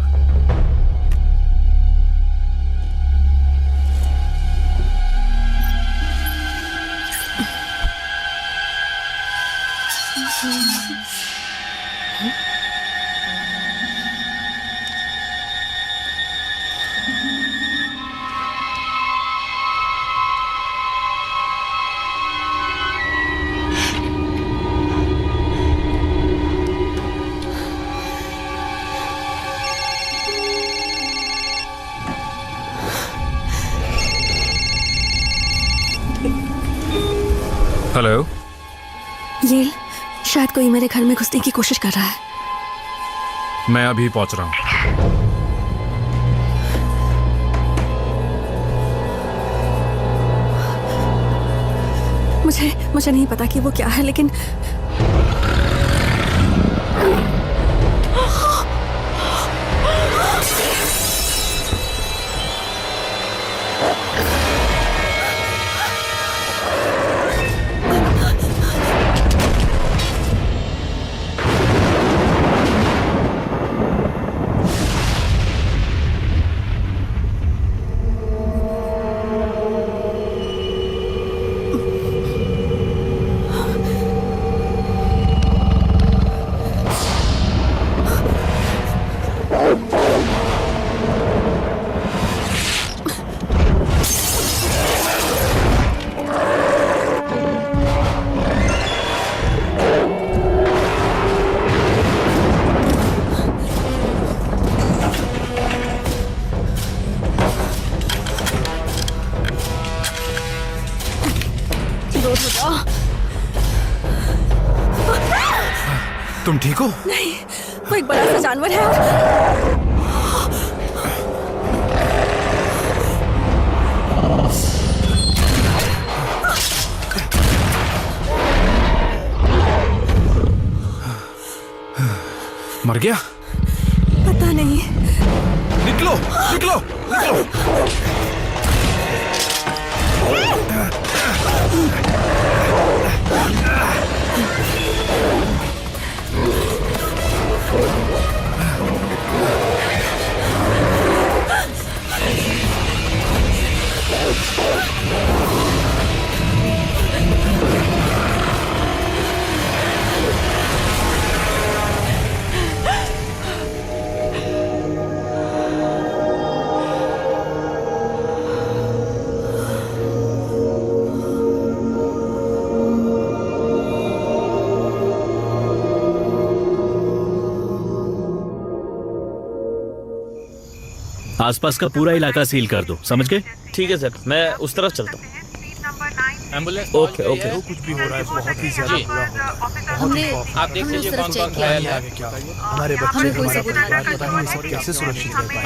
हेलो। ये शायद कोई मेरे घर में घुसने की कोशिश कर रहा है। मैं अभी पहुंच रहा हूँ। मुझे नहीं पता कि वो क्या है, लेकिन तुम ठीक हो? नहीं, वो एक बड़ा सा जानवर है। मर गया? पता नहीं। निकलो निकलो निकलो। आसपास का पूरा इलाका सील कर दो, समझ गए? ठीक है सर, मैं उस तरफ चलता हूँ। Ambulance okay okay. कुछ भी हो रहा है, बहुत ही ज्यादा बुरा हो रहा है। हमने आप देख लीजिए कौन कौन घायल है। हमारे बच्चे, हमारा परिवार, पता नहीं सब कैसे सुरक्षित रह पाए।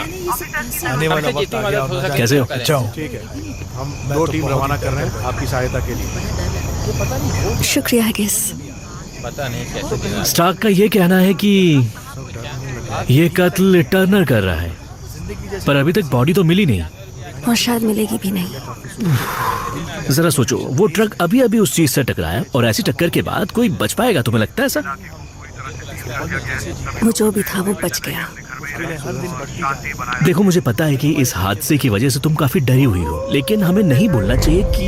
आने वाला वक्त आ गया और कैसे हो? अच्छा हूँ। ठीक है, हम 2 टीम रवाना कर रहे हैं आपकी सहायता के लिए। शुक्रिया गेस। पता नहीं कैसे। स्टार्क का ये कहना है कि ये कत्ल टर्नर कर रहा है, पर अभी तक बॉडी तो मिली नहीं, और शायद मिलेगी भी नहीं। जरा सोचो, वो ट्रक अभी अभी उस चीज से टकराया और ऐसी टक्कर के बाद कोई बच पाएगा? तुम्हें लगता है ऐसा? वो जो भी था वो बच गया। देखो, मुझे पता है कि इस हादसे की वजह से तुम काफी डरी हुई हो, लेकिन हमें नहीं बोलना चाहिए कि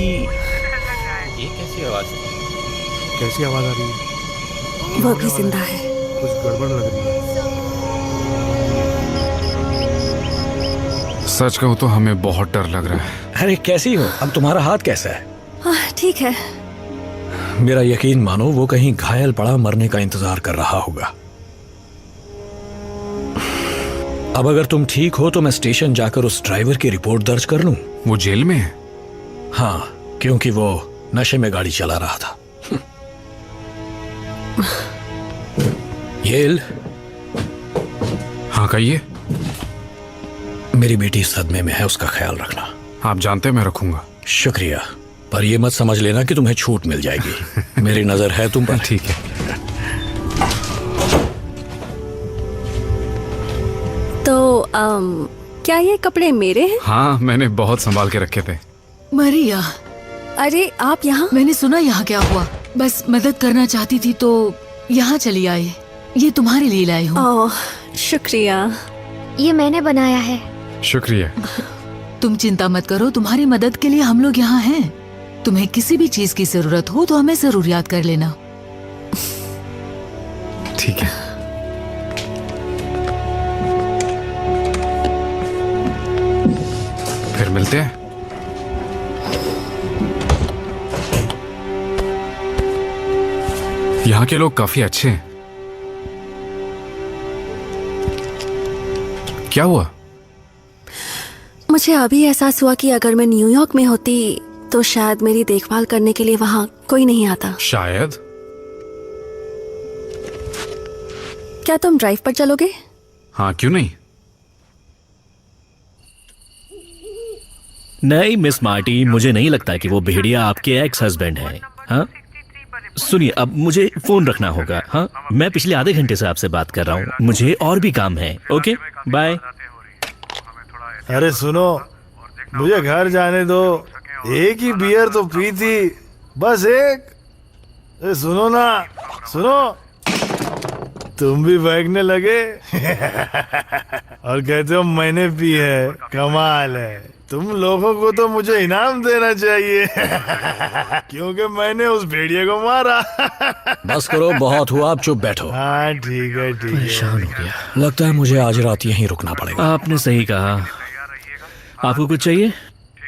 ये कैसी आवाज है? कैसी आवाज आ रही है? वो भी जिंदा है। कुछ गड़बड़ लग रही है। सच कहूं तो हमें बहुत डर लग रहा है। अरे कैसी हो? अब तुम्हारा हाथ कैसा है? ठीक है। मेरा यकीन मानो, वो कहीं घायल पड़ा मरने का इंतजार कर रहा होगा। अब अगर तुम ठीक हो तो मैं स्टेशन जाकर उस ड्राइवर की रिपोर्ट दर्ज कर लूं। वो जेल में है? हाँ, क्योंकि वो नशे में गाड़ी चला रहा था। येल। हाँ कहिए। मेरी बेटी सदमे में है, उसका ख्याल रखना। आप जानते हैं मैं रखूंगा। शुक्रिया, पर यह मत समझ लेना कि तुम्हें छूट मिल जाएगी। मेरी नजर है तुम पर। ठीक है। तो क्या ये कपड़े मेरे हैं? हाँ, मैंने बहुत संभाल के रखे थे। मरिया, अरे आप यहाँ? मैंने सुना यहाँ क्या हुआ, बस मदद करना चाहती थी तो यहाँ चली आई। ये तुम्हारे लिए लाई हूँ। ओह, शुक्रिया। ये मैंने बनाया है। शुक्रिया। तुम चिंता मत करो, तुम्हारी मदद के लिए हम लोग यहाँ हैं। तुम्हें किसी भी चीज की जरूरत हो तो हमें जरूर याद कर लेना। ठीक है। फिर मिलते हैं। यहाँ के लोग काफी अच्छे हैं। क्या हुआ? मुझे अभी एहसास हुआ कि अगर मैं न्यूयॉर्क में होती तो शायद मेरी देखभाल करने के लिए वहाँ कोई नहीं आता। शायद। क्या तुम ड्राइव पर चलोगे? हाँ, क्यों नहीं। नहीं मिस मार्टी, मुझे नहीं लगता कि वो भेड़िया आपके एक्स हस्बैंड हैं। हाँ सुनिए, अब मुझे फोन रखना होगा। हाँ, मैं पिछले आधे घंटे से आपसे बात कर रहा हूँ, मुझे और भी काम है। Okay bye. अरे सुनो, मुझे घर जाने दो। एक ही बियर तो पी थी, बस एक। अरे सुनो ना, सुनो, तुम भी बहकने लगे और कहते हो मैंने पी है। कमाल है, तुम लोगों को तो मुझे इनाम देना चाहिए क्योंकि मैंने उस भेड़िए को मारा। बस करो, बहुत हुआ, अब चुप बैठो। हाँ ठीक है ठीक है। परेशान हो गया, लगता है मुझे आज रात यहीं रुकना पड़ेगा। आपने सही कहा। आपको कुछ चाहिए?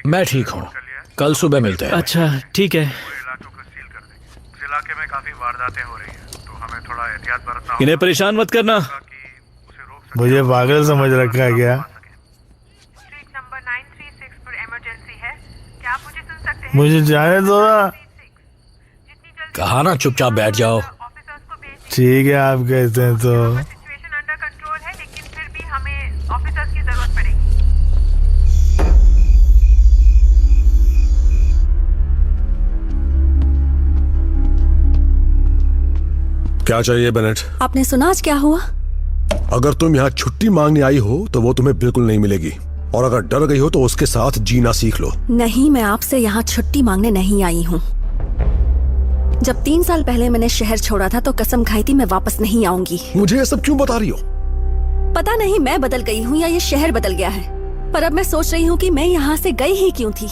मैं ठीक हूँ, कल सुबह मिलते हैं। अच्छा ठीक है। इलाके में काफी वारदातें हो रही हैं, तो हमें थोड़ा एहतियात बरतना होगा। इन्हें परेशान मत करना। मुझे पागल समझ रखा है क्या? नंबर 936 पर इमरजेंसी है, क्या आप मुझे सुन सकते हैं? मुझे जाने दो ना। कहा ना चुपचाप बैठ जाओ। ठीक है, आप कहते हैं तो। सिचुएशन अंडर कंट्रोल है, लेकिन फिर भी हमें ऑफिसर्स की जरूरत पड़ेगी। क्या चाहिए बेनेट? आपने सुना आज क्या हुआ? अगर तुम यहाँ छुट्टी मांगने आई हो तो वो तुम्हें बिल्कुल नहीं मिलेगी, और अगर डर गई हो तो उसके साथ जीना सीख लो। नहीं, मैं आपसे यहाँ छुट्टी मांगने नहीं आई हूँ। जब 3 साल पहले मैंने शहर छोड़ा था तो कसम खाई थी मैं वापस नहीं आऊंगी। मुझे ये सब क्यों बता रही हो? पता नहीं मैं बदल गई हूँ या ये शहर बदल गया है, पर अब मैं सोच रही हूँ कि मैं यहाँ से गई ही क्यों थी।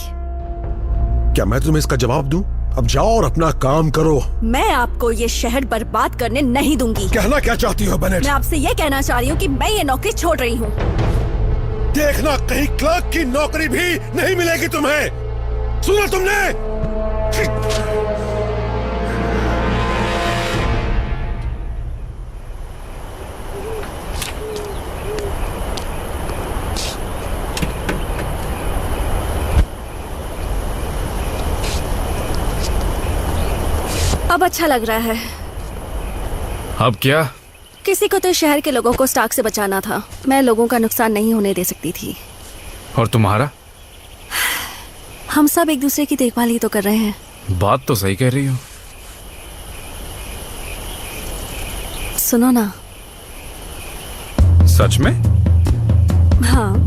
क्या मैं तुम्हें इसका जवाब दूं? अब जाओ और अपना काम करो। मैं आपको ये शहर बर्बाद करने नहीं दूंगी। कहना क्या चाहती हो बेनेट? मैं आपसे ये कहना चाह रही हूँ कि मैं ये नौकरी छोड़ रही हूँ। देखना कहीं क्लर्क की नौकरी भी नहीं मिलेगी तुम्हें। सुना तुमने? अब अच्छा लग रहा है। अब क्या? किसी को तो शहर के लोगों को स्टार्क से बचाना था। मैं लोगों का नुकसान नहीं होने दे सकती थी। और तुम्हारा? हम सब एक दूसरे की देखभाल ही तो कर रहे हैं। बात तो सही कह रही हो। सुनो ना। सच में? हाँ।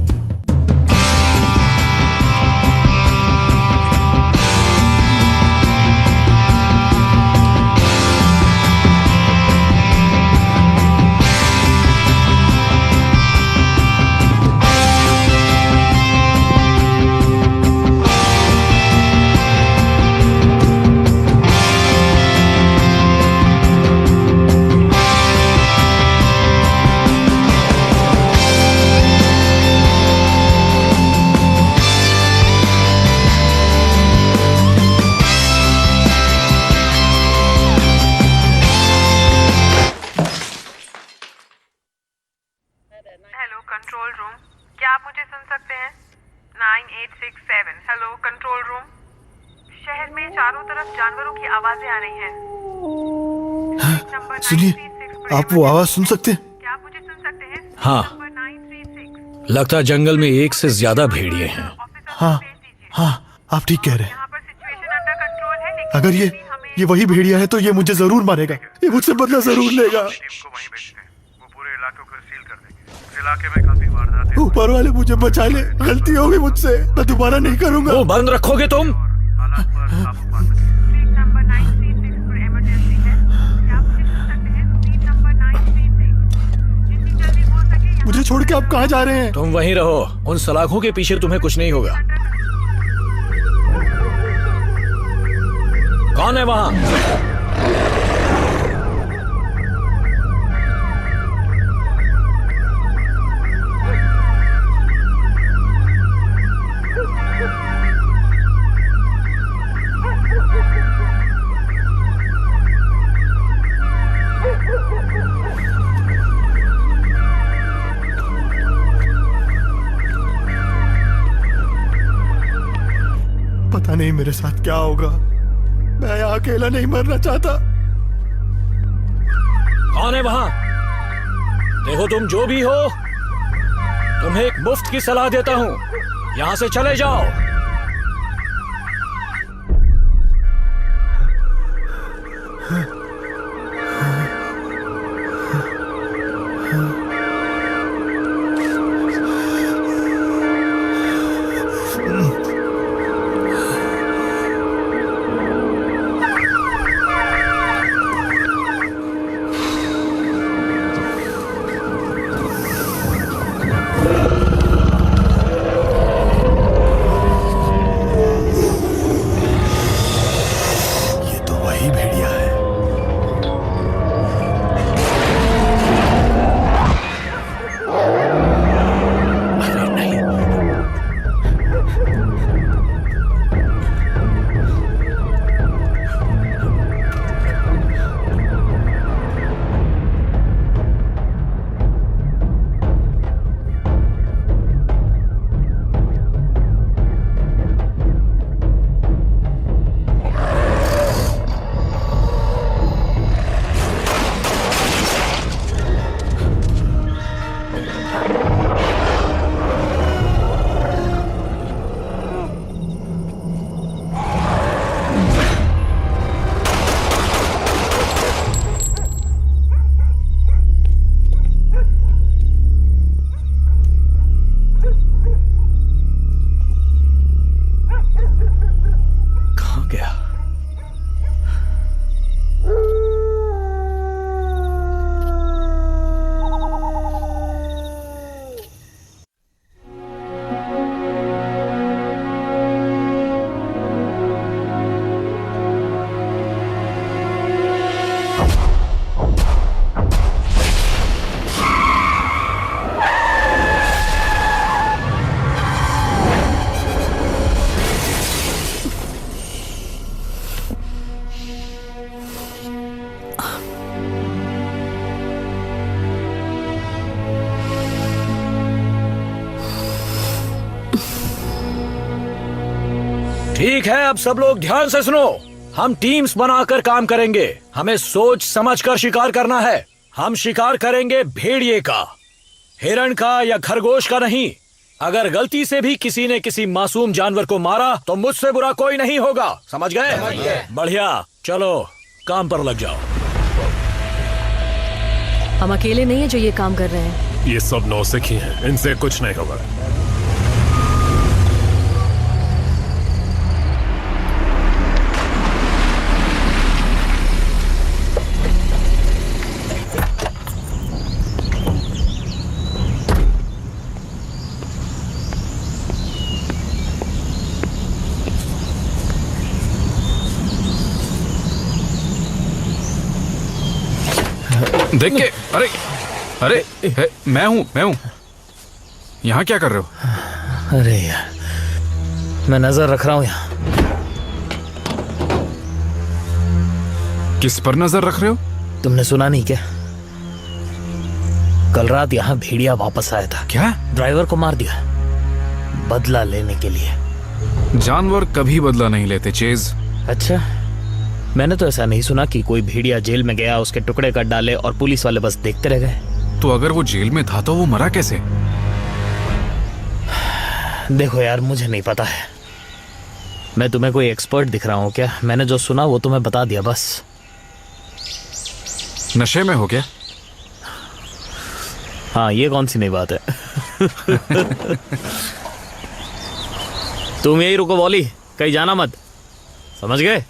हेलो कंट्रोल रूम, क्या आप मुझे सुन सकते हैं? 9867 हेलो कंट्रोल रूम। शहर में चारों तरफ जानवरों की आवाजें आ रही हैं। सुनिए, आप वो आवाज सुन सकते हैं? क्या आप मुझे सुन सकते हैं? हाँ, लगता है जंगल में एक से ज्यादा भेड़िए हैं। हाँ हाँ, आप ठीक कह रहे हैं। अगर ये वही भेड़िया है तो ये मुझे जरूर मारेगा। ये मुझसे बदला जरूर लेगा। इलाके में काफी वारदातें। ऊपर वाले मुझे बचा ले, गलती होगी मुझसे, मैं दोबारा नहीं करूंगा। वो बंद रखोगे तुम? मुझे छोड़ के आप कहाँ जा रहे हैं? तुम वहीं रहो, उन सलाखों के पीछे तुम्हें कुछ नहीं होगा। कौन है वहां? पता नहीं मेरे साथ क्या होगा। मैं यहाँ अकेला नहीं मरना चाहता। कौन है वहां? देखो तुम जो भी हो, तुम्हें एक मुफ्त की सलाह देता हूं, यहां से चले जाओ। ठीक है, अब सब लोग ध्यान से सुनो। हम टीम्स बनाकर काम करेंगे। हमें सोच समझकर शिकार करना है। हम शिकार करेंगे भेड़िए का, हिरण का या खरगोश का नहीं। अगर गलती से भी किसी ने किसी मासूम जानवर को मारा तो मुझसे बुरा कोई नहीं होगा। समझ गए? बढ़िया, चलो काम पर लग जाओ। हम अकेले नहीं है जो ये काम कर रहे हैं। ये सब नौसिखी हैं, इनसे कुछ नहीं होगा। देख के, अरे अरे मैं हूँ। यहाँ क्या कर रहे हो? अरे यार, मैं नजर रख रहा हूँ यहाँ। किस पर नजर रख रहे हो? तुमने सुना नहीं क्या? कल रात यहाँ भेड़िया वापस आया था। क्या? ड्राइवर को मार दिया, बदला लेने के लिए। जानवर कभी बदला नहीं लेते चेज। अच्छा, मैंने तो ऐसा नहीं सुना कि कोई भेड़िया जेल में गया, उसके टुकड़े कर डाले और पुलिस वाले बस देखते रह गए। तो अगर वो जेल में था तो वो मरा कैसे? देखो यार, मुझे नहीं पता है। मैं तुम्हें कोई एक्सपर्ट दिख रहा हूँ क्या? मैंने जो सुना वो तुम्हें बता दिया बस। नशे में हो क्या? हाँ, ये कौन सी नई बात है? तुम यही रुको वॉली, कहीं जाना मत, समझ गए?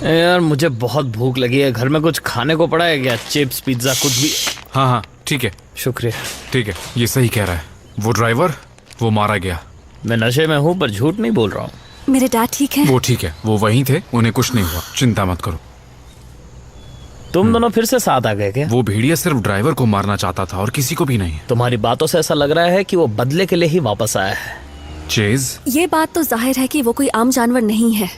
यार मुझे बहुत भूख लगी है, घर में कुछ खाने को पड़ा है क्या? चिप्स, पिज्जा, कुछ भी? हाँ, ठीक है। शुक्रिया। ठीक है, ये सही कह रहा है। वो ड्राइवर, वो मारा गया। मैं नशे में हूँ पर झूठ नहीं बोल रहा हूँ। मेरे डैड ठीक है? वो ठीक है, वो वहीं थे, उन्हें कुछ नहीं हुआ, चिंता मत करो। तुम दोनों फिर से साथ आ गए क्या? वो भेड़िया सिर्फ ड्राइवर को मारना चाहता था और किसी को भी नहीं। तुम्हारी बातों से ऐसा लग रहा है कि वो बदले के लिए ही वापस आया है। चेज, ये बात तो जाहिर है कि वो कोई आम जानवर नहीं है।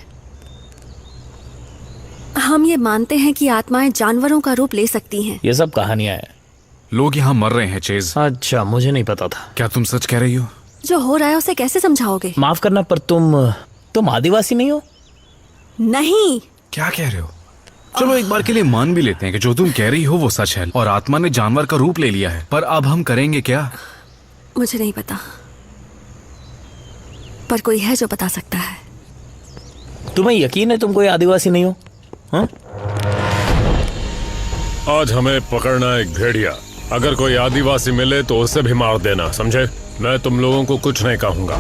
हम ये मानते हैं कि आत्माएं जानवरों का रूप ले सकती हैं। ये सब कहानियां हैं। लोग यहाँ मर रहे हैं चेज। अच्छा, मुझे नहीं पता था। क्या तुम सच कह रही हो? जो हो रहा है उसे कैसे समझाओगे? माफ करना, पर तुम आदिवासी नहीं हो? नहीं। क्या कह रहे हो? चलो एक बार के लिए मान भी लेते हैं कि जो तुम कह रही हो वो सच है और आत्मा ने जानवर का रूप ले लिया है, पर अब हम करेंगे क्या? मुझे नहीं पता, पर कोई है जो बता सकता है। तुम्हें यकीन है तुम कोई आदिवासी नहीं हो? हाँ? आज हमें पकड़ना एक भेड़िया। अगर कोई आदिवासी मिले तो उसे भी मार देना, समझे? मैं तुम लोगों को कुछ नहीं कहूंगा।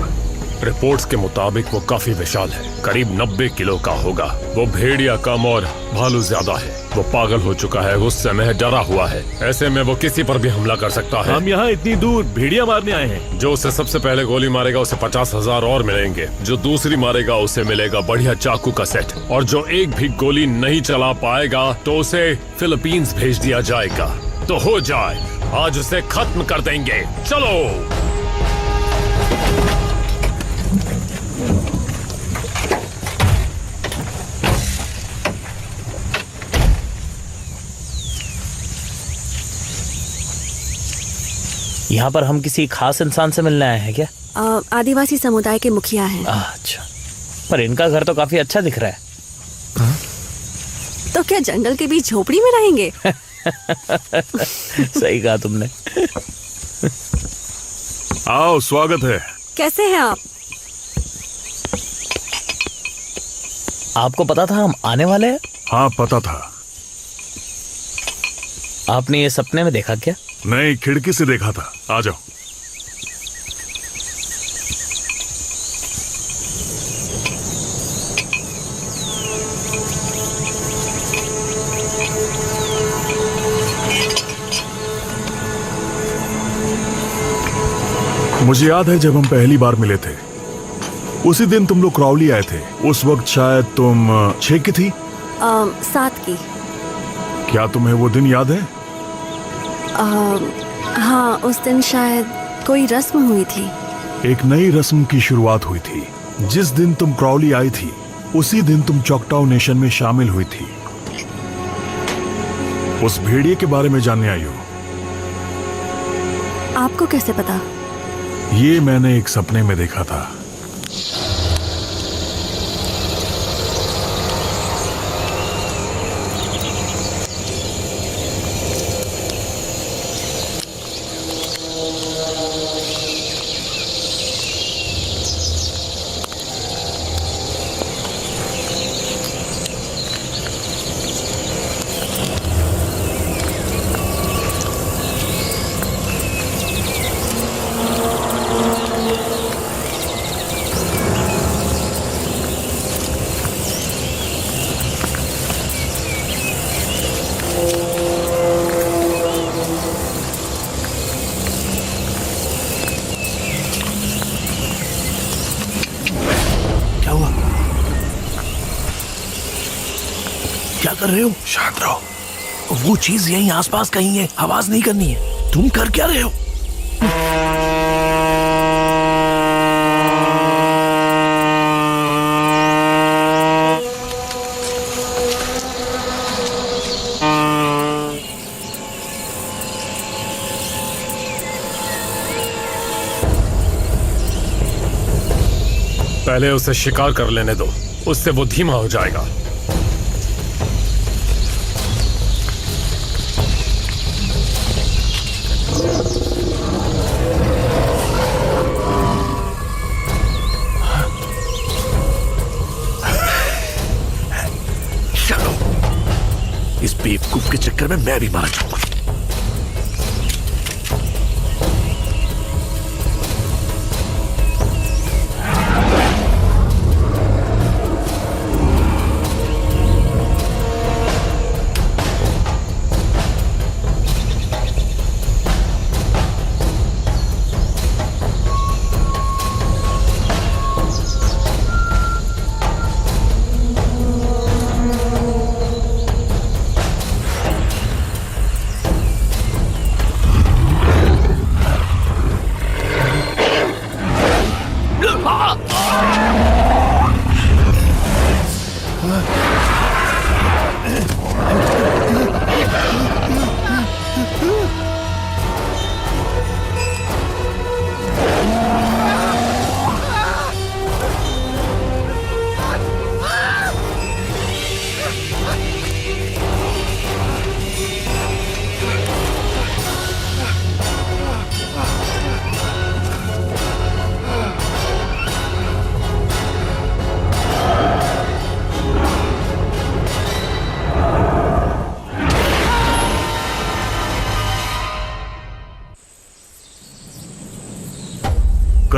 रिपोर्ट्स के मुताबिक वो काफी विशाल है, करीब 90 किलो का होगा। वो भेड़िया कम और भालू ज्यादा है। वो पागल हो चुका है, गुस्से में है, डरा हुआ है। ऐसे में वो किसी पर भी हमला कर सकता है। हम यहाँ इतनी दूर भेड़िया मारने आए हैं। जो उसे सबसे पहले गोली मारेगा उसे 50,000 और मिलेंगे। जो दूसरी मारेगा उसे मिलेगा बढ़िया चाकू का सेट, और जो एक भी गोली नहीं चला पाएगा तो उसे फिलीपींस भेज दिया जाएगा। तो हो जाए, आज उसे खत्म कर देंगे। चलो। यहाँ पर हम किसी खास इंसान से मिलने आए हैं क्या? आदिवासी समुदाय के मुखिया हैं। अच्छा, पर इनका घर तो काफी अच्छा दिख रहा है। तो क्या जंगल के बीच झोपड़ी में रहेंगे? सही कहा तुमने। आओ, स्वागत है। कैसे हैं आप? आपको पता था हम आने वाले हैं? हाँ, पता था। आपने ये सपने में देखा क्या? नहीं, खिड़की से देखा था। आ जाओ। मुझे याद है जब हम पहली बार मिले थे, उसी दिन तुम लोग क्रॉवली आए थे। उस वक्त शायद तुम 6 की थी। 7 की। क्या तुम्हें वो दिन याद है? हाँ, उस दिन शायद कोई रस्म हुई थी। एक नई रस्म की शुरुआत हुई थी। जिस दिन तुम क्रॉवली आई थी उसी दिन तुम चॉकटाऊ नेशन में शामिल हुई थी। उस भेड़िए के बारे में जानने आई हो। आपको कैसे पता? ये मैंने एक सपने में देखा था। क्या कर रहे हो? शांत रहो। वो चीज यहीं आसपास कहीं है, आवाज नहीं करनी है। तुम कर क्या रहे हो? पहले उसे शिकार कर लेने दो, उससे वो धीमा हो जाएगा। इस बेवकूफ के चक्कर में मैं भी मारा जाऊंगा।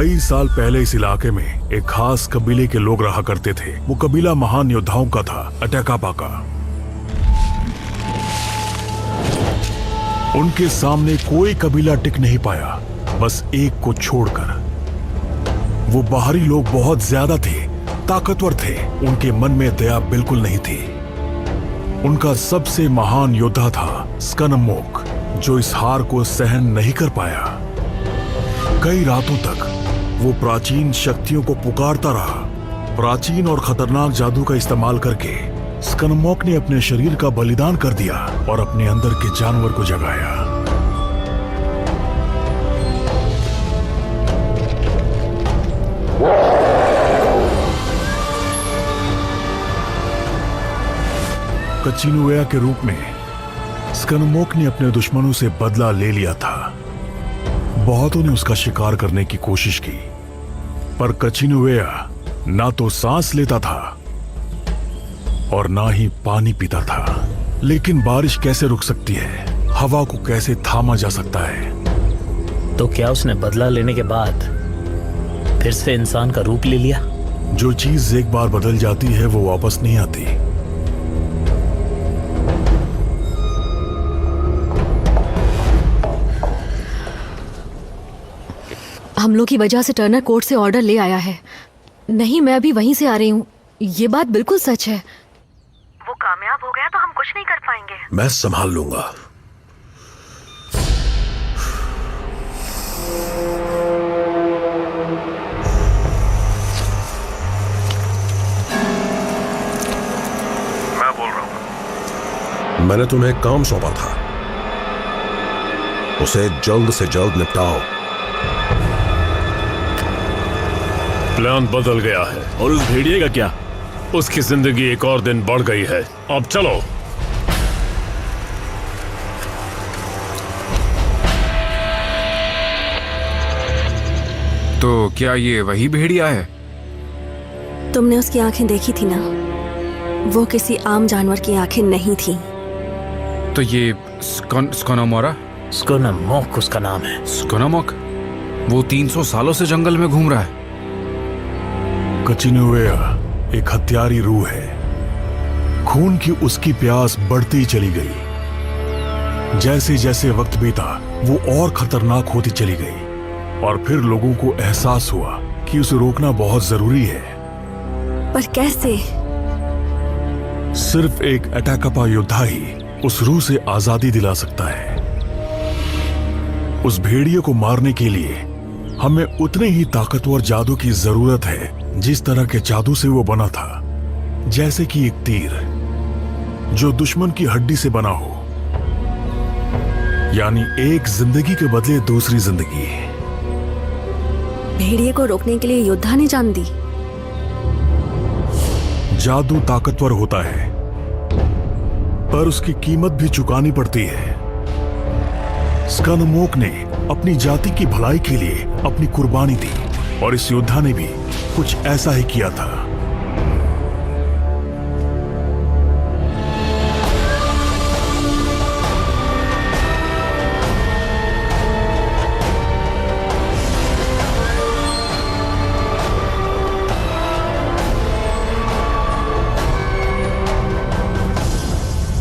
कई साल पहले इस इलाके में एक खास कबीले के लोग रहा करते थे। वो कबीला महान योद्धाओं का था, अटैकापा का। उनके सामने कोई कबीला टिक नहीं पाया, बस एक को छोड़कर। वो बाहरी लोग बहुत ज्यादा थे, ताकतवर थे, उनके मन में दया बिल्कुल नहीं थी। उनका सबसे महान योद्धा था स्कनमोक, जो इस हार को सहन नहीं कर पाया। कई रातों तक वो प्राचीन शक्तियों को पुकारता रहा। प्राचीन और खतरनाक जादू का इस्तेमाल करके स्कनमोक ने अपने शरीर का बलिदान कर दिया और अपने अंदर के जानवर को जगाया। कचिनुएया के रूप में स्कनमोक ने अपने दुश्मनों से बदला ले लिया था। बहुतों ने उसका शिकार करने की कोशिश की, पर कचिनुएया ना तो सांस लेता था और ना ही पानी पीता था। लेकिन बारिश कैसे रुक सकती है? हवा को कैसे थामा जा सकता है? तो क्या उसने बदला लेने के बाद फिर से इंसान का रूप ले लिया? जो चीज एक बार बदल जाती है वो वापस नहीं आती। हम लोग की वजह से टर्नर कोर्ट से ऑर्डर ले आया है। नहीं, मैं अभी वहीं से आ रही हूँ। ये बात बिल्कुल सच है। वो कामयाब हो गया तो हम कुछ नहीं कर पाएंगे। मैं संभाल लूंगा। मैं बोल रहा हूँ। मैंने तुम्हें एक काम सौंपा था, उसे जल्द से जल्द निपटाओ। प्लान बदल गया है। और उस भेड़िए का क्या? उसकी जिंदगी एक और दिन बढ़ गई है। अब चलो। तो क्या ये वही भेड़िया है? तुमने उसकी आंखें देखी थी ना? वो किसी आम जानवर की आंखें नहीं थी। तो ये स्कनमोरा? स्कनमोक उसका नाम है। स्कनमोक? वो 300 सालों से जंगल में घूम रहा है। कचिनुएया एक हत्यारी रूह है। खून की उसकी प्यास बढ़ती चली गई। जैसे जैसे वक्त बीता वो और खतरनाक होती चली गई, और फिर लोगों को एहसास हुआ कि उसे रोकना बहुत जरूरी है। पर कैसे? सिर्फ एक अटैकापा योद्धा ही उस रूह से आजादी दिला सकता है। उस भेड़िए को मारने के लिए हमें उतने ही ताकतवर जादू की जरूरत है जिस तरह के जादू से वो बना था। जैसे कि एक तीर जो दुश्मन की हड्डी से बना हो, यानी एक जिंदगी के बदले दूसरी जिंदगी। भेड़िए को रोकने के लिए योद्धा ने जान दी। जादू ताकतवर होता है, पर उसकी कीमत भी चुकानी पड़ती है। स्कनमोक ने अपनी जाति की भलाई के लिए अपनी कुर्बानी दी, और इस योद्धा ने भी कुछ ऐसा ही किया था।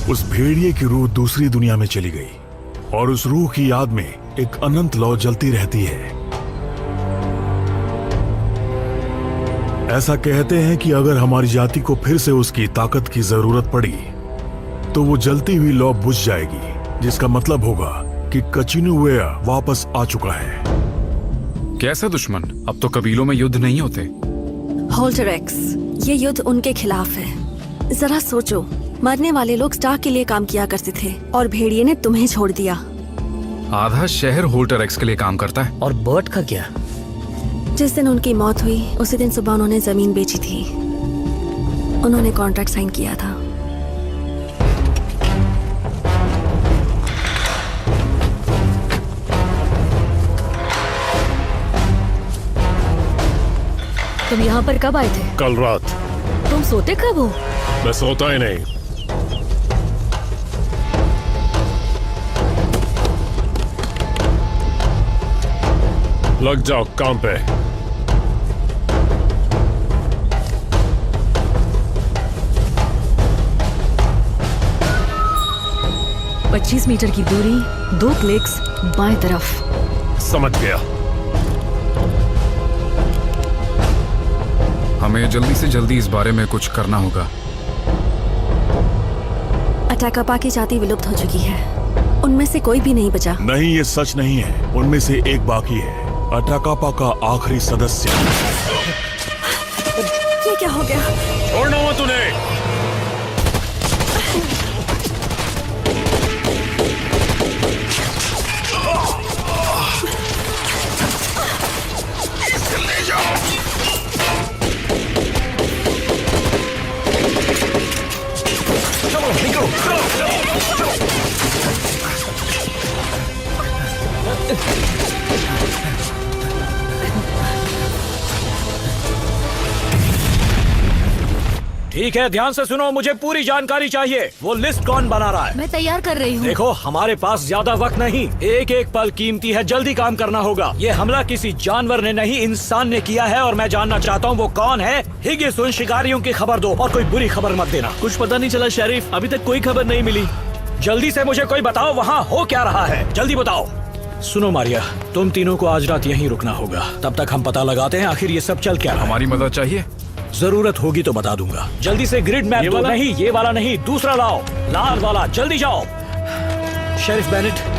उस भेड़िए की रूह दूसरी दुनिया में चली गई, और उस रूह की याद में एक अनंत लौ जलती रहती है। ऐसा कहते हैं कि अगर हमारी जाति को फिर से उसकी ताकत की जरूरत पड़ी तो वो जलती हुई लौ बुझ जाएगी, जिसका मतलब होगा कि कचिनुएया वापस आ चुका है। कैसे दुश्मन? अब तो कबीलों में युद्ध नहीं होते। होल्टरेक्स, ये युद्ध उनके खिलाफ है। जरा सोचो, मरने वाले लोग स्टार्क के लिए काम किया करते थे, और भेड़िए ने तुम्हें छोड़ दिया। आधा शहर होल्टरेक्स के लिए काम करता है। और बर्ट का क्या? जिस दिन उनकी मौत हुई उसी दिन सुबह उन्होंने जमीन बेची थी। उन्होंने कॉन्ट्रैक्ट साइन किया था। तुम यहाँ पर कब आए थे? कल रात। तुम सोते कब हो? मैं सोता ही नहीं। लग जाओ काम पे। 25 मीटर की दूरी, 2 क्लिक्स बाएं तरफ। समझ गया। हमें जल्दी से जल्दी इस बारे में कुछ करना होगा। अटाकापा की जाति विलुप्त हो चुकी है, उनमें से कोई भी नहीं बचा। नहीं, ये सच नहीं है। उनमें से एक बाकी है, अटाकापा का आखिरी सदस्य। ये क्या हो गया? छोड़ना हुआ तूने। ठीक है, ध्यान से सुनो, मुझे पूरी जानकारी चाहिए। वो लिस्ट कौन बना रहा है? मैं तैयार कर रही हूँ। देखो, हमारे पास ज्यादा वक्त नहीं, एक एक पल कीमती है, जल्दी काम करना होगा। ये हमला किसी जानवर ने नहीं, इंसान ने किया है, और मैं जानना चाहता हूँ वो कौन है। हिगिस, उन शिकारियों की खबर दो और कोई बुरी खबर मत देना। कुछ पता नहीं चला शेरिफ, अभी तक कोई खबर नहीं मिली। जल्दी से मुझे कोई बताओ, वहाँ हो क्या रहा है, जल्दी बताओ। सुनो मारिया, तुम तीनों को आज रात यहीं रुकना होगा। तब तक हम पता लगाते हैं आखिर ये सब चल क्या रहा है। हमारी मदद चाहिए? जरूरत होगी तो बता दूंगा। जल्दी से ग्रिड मैप दो। नहीं, ये वाला नहीं, दूसरा लाओ, लाल वाला, जल्दी जाओ। शेरिफ बेनेट,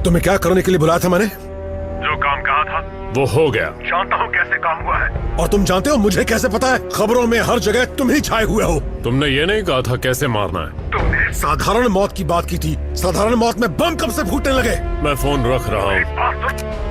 तुम्हें क्या करने के लिए बुलाया था मैंने? जो काम कहा था वो हो गया। जानता हूँ कैसे काम हुआ है। और तुम जानते हो मुझे कैसे पता है? खबरों में हर जगह तुम ही छाए हुए हो। तुमने ये नहीं कहा था कैसे मारना है? तुमने साधारण मौत की बात की थी। साधारण मौत में बम कब से फूटने लगे? मैं फोन रख रहा हूँ। बात सुन।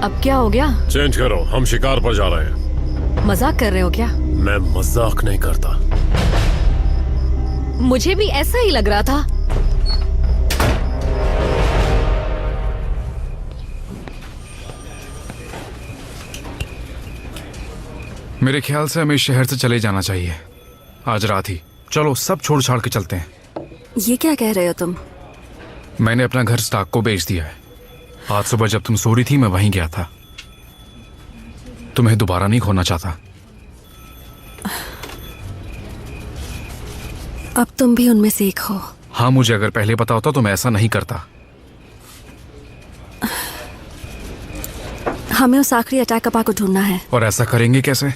अब क्या हो गया? चेंज करो, हम शिकार पर जा रहे हैं। मजाक कर रहे हो क्या? मैं मजाक नहीं करता। मुझे भी ऐसा ही लग रहा था। मेरे ख्याल से हमें शहर से चले जाना चाहिए आज रात ही। चलो सब छोड़ छाड़ के चलते हैं। ये क्या कह रहे हो तुम? मैंने अपना घर स्टाक को बेच दिया है। आज सुबह जब तुम सो रही थी मैं वहीं गया था। तुम्हें दोबारा नहीं खोना चाहता। अब तुम भी उनमें से एक हो। हाँ, मुझे अगर पहले पता होता तो मैं ऐसा नहीं करता। हमें उस आखिरी अटैकपा को ढूंढना है। और ऐसा करेंगे कैसे?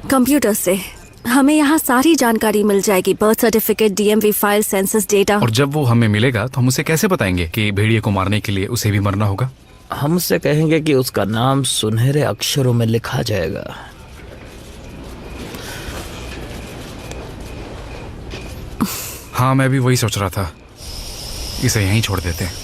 कंप्यूटर से। हमें यहाँ सारी जानकारी मिल जाएगी, birth certificate, DMV file, census data. और जब वो हमें मिलेगा तो हम उसे कैसे बताएंगे कि भेड़िए को मारने के लिए उसे भी मरना होगा? हम उससे कहेंगे कि उसका नाम सुनहरे अक्षरों में लिखा जाएगा। हाँ, मैं भी वही सोच रहा था। इसे यहीं छोड़ देते हैं।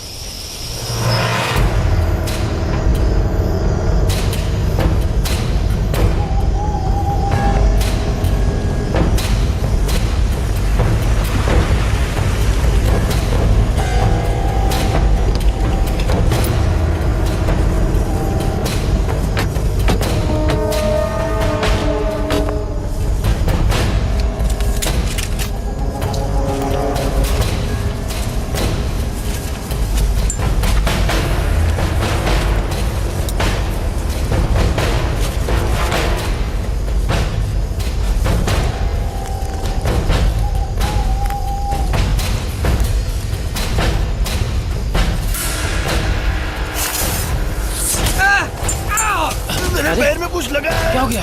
पैर में कुछ लगा है। क्या हो गया?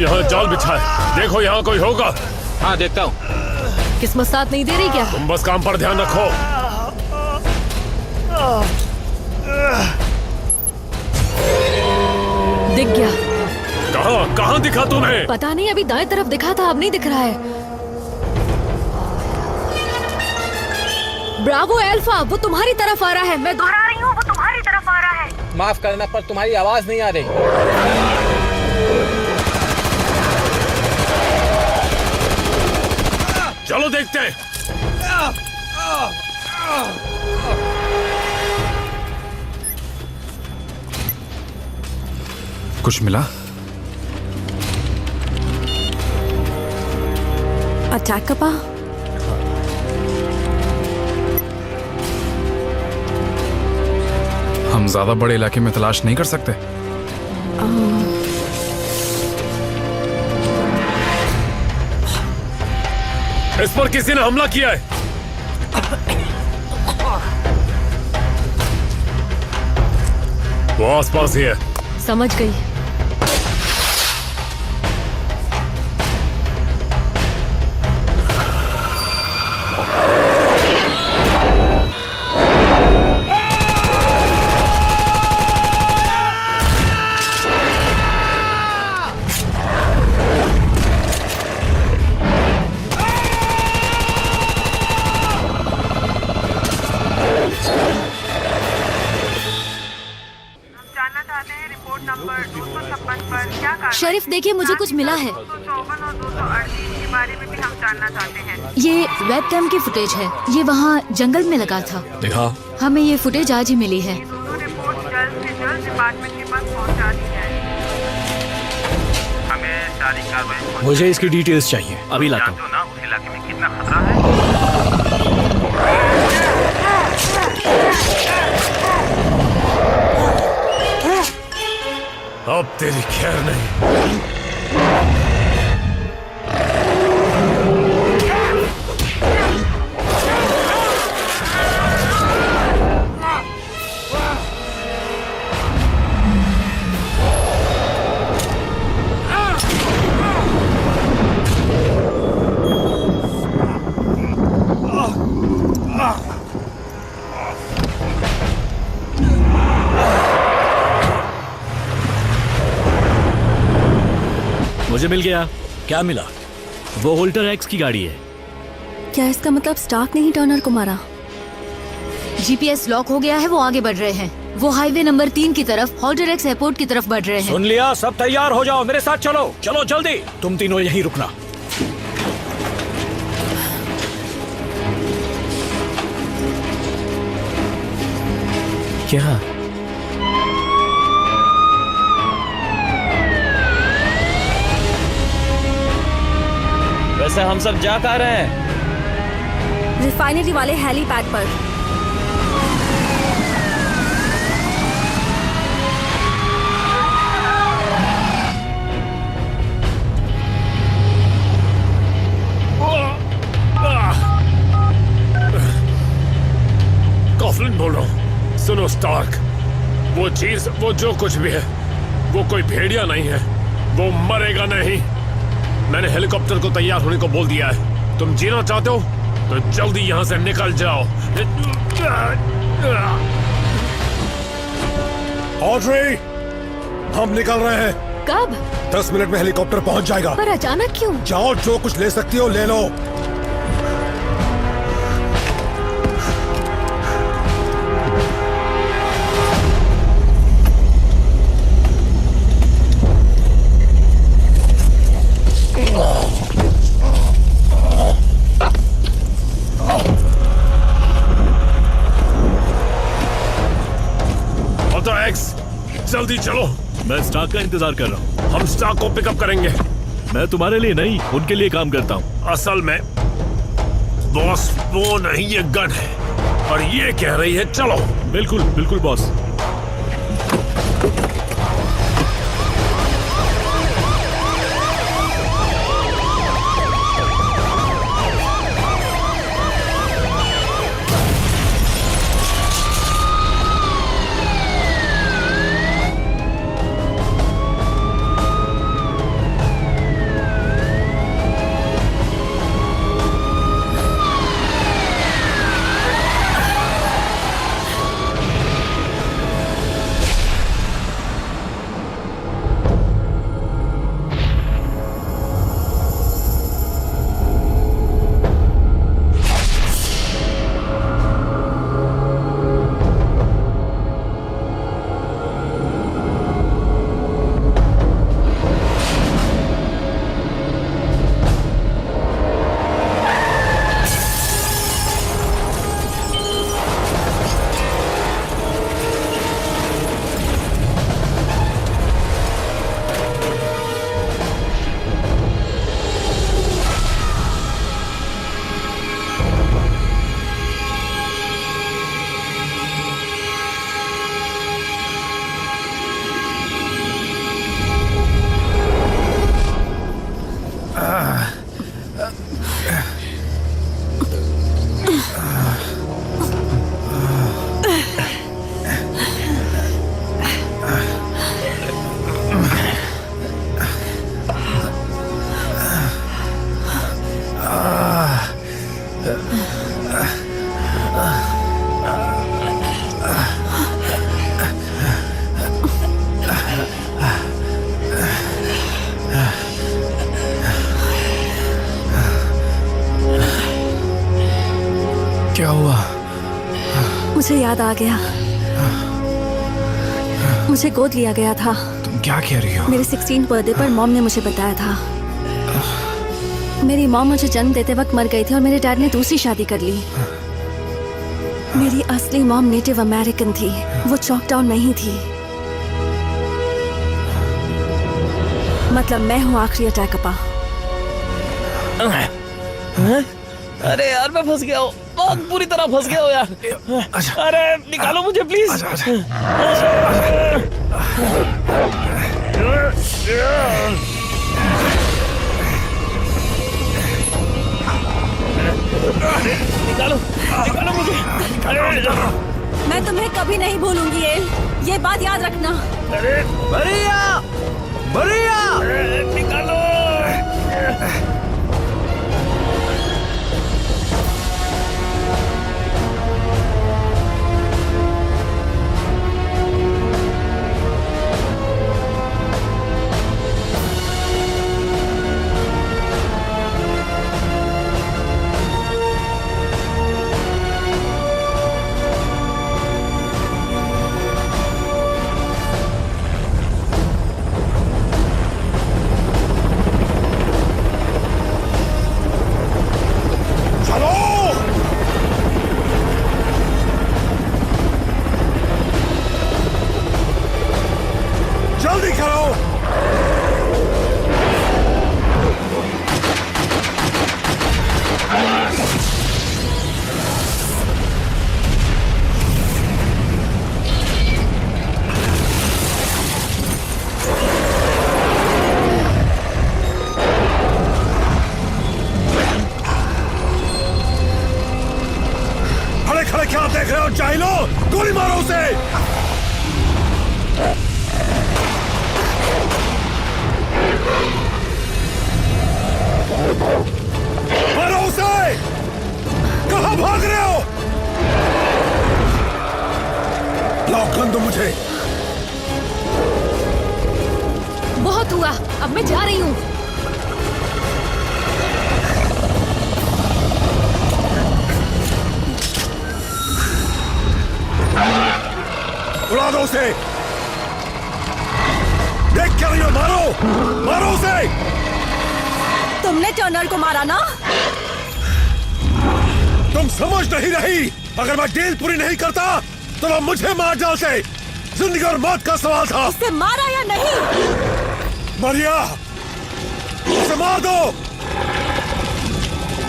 यहाँ जाल बिछा है, देखो यहाँ कोई होगा। हाँ, देखता हूँ। किस्मत साथ नहीं दे रही क्या? तुम बस काम पर ध्यान रखो। दिख गया। कहाँ कहाँ दिखा तुम्हें? पता नहीं, अभी दाएं तरफ दिखा था, अब नहीं दिख रहा है। ब्रावो अल्फा, वो तुम्हारी तरफ आ रहा है। मैं दोहरा रही हूँ, वो तुम्हारी तरफ आ रहा है। माफ करना पर तुम्हारी आवाज नहीं आ रही। चलो देखते हैं। कुछ मिला? अटैक कपा। हम ज्यादा बड़े इलाके में तलाश नहीं कर सकते? इस पर किसी ने हमला किया है। वो आसपास ही है। समझ गई। शरीफ देखिए, मुझे कुछ मिला है। 254 और 238 के बारे में भी हम जानना चाहते हैं। ये वेबकैम की फुटेज है। ये वहाँ जंगल में लगा था। दिखा। हमें ये फुटेज आज ही मिली है। दोनों रिपोर्ट जल्द से जल्द डिपार्टमेंट के पास पहुंचा दी जाए। हमें सारी कार्रवाई मुझे इसकी डिटेल्स चाहिए, अभी लाता हूँ। ना उस इलाके में कितना खतरा है। अब तेरी खैर नहीं। मुझे मिल गया। क्या मिला? वो होल्टर एक्स की गाड़ी है। क्या इसका मतलब स्टार्क ने ही टर्नर को मारा? जीपीएस लॉक हो गया है, वो आगे बढ़ रहे हैं। वो हाईवे नंबर 3 की तरफ, होल्टर एक्स एयरपोर्ट की तरफ बढ़ रहे हैं। सुन लिया, सब तैयार हो जाओ, मेरे साथ चलो। चलो जल्दी, तुम तीनों यहीं रुकना। क्या? वैसे हम सब जा कहाँ रहे हैं? रिफाइनरी वाले हेलीपैड पर। कॉफलिन बोल रहा हूँ। सुनो स्टार्क, वो चीज, वो जो कुछ भी है, वो कोई भेड़िया नहीं है। वो मरेगा नहीं। मैंने हेलीकॉप्टर को तैयार होने को बोल दिया है। तुम जीना चाहते हो तो जल्दी यहाँ से निकल जाओ। ऑड्री, हम निकल रहे हैं। कब? 10 मिनट में हेलीकॉप्टर पहुंच जाएगा। पर अचानक क्यों? जाओ, जो कुछ ले सकती हो ले लो। जल्दी चलो। मैं स्टार्क का इंतजार कर रहा हूँ। हम स्टार्क को पिकअप करेंगे। मैं तुम्हारे लिए नहीं, उनके लिए काम करता हूँ। असल में बॉस वो नहीं, ये गन है और ये कह रही है चलो। बिल्कुल बिल्कुल बॉस। क्या हुआ? मुझे याद आ गया, मुझे गोद लिया गया था। तुम क्या कह रही हो? मेरे 16 बर्थडे पर मॉम ने मुझे बताया था। मेरी मॉम मुझे जन्म देते वक्त मर गई थी और मेरे डैड ने दूसरी शादी कर ली। मेरी असली मॉम नेटिव अमेरिकन थी, वो चॉक टाउन नहीं थी। मतलब मैं हूँ आखिरी अटैकपा। अरे यार मैं फंस गया हूँ, बहुत बुरी तरह फंस गया हूँ यार। अरे निकालो मुझे प्लीज। निकालो निकालो मुझे। मैं तुम्हें कभी नहीं भूलूंगी एल, ये बात याद रखना। मरिया, मरिया, निकालो। जल्दी करो। खड़े खड़े क्या देख रहे हो जाहिलो? गोली मारो उसे। मारो उसे। कहां भाग रहे हो? लाओ गन दो मुझे। बहुत हुआ, अब मैं जा रही हूँ। उड़ा दो उसे। देख क्या रही हो? मारो मारो उसे। तुमने टर्नर को मारा ना? तुम समझ नहीं रही। अगर मैं डील पूरी नहीं करता तो वो मुझे मार डालते। जिंदगी और मौत का सवाल था। उसे मारा या नहीं? मरिया, उसे मार दो।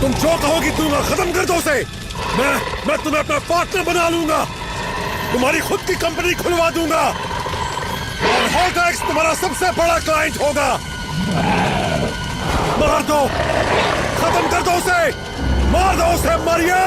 तुम जो कहोगी दूंगा, खत्म कर दो उसे। मैं तुम्हें अपना पार्टनर बना लूंगा, तुम्हारी खुद की कंपनी खुलवा दूंगा और हॉटेक्स तुम्हारा सबसे बड़ा क्लाइंट होगा। मार दो, खत्म कर दो उसे। मार दो उसे मरिया।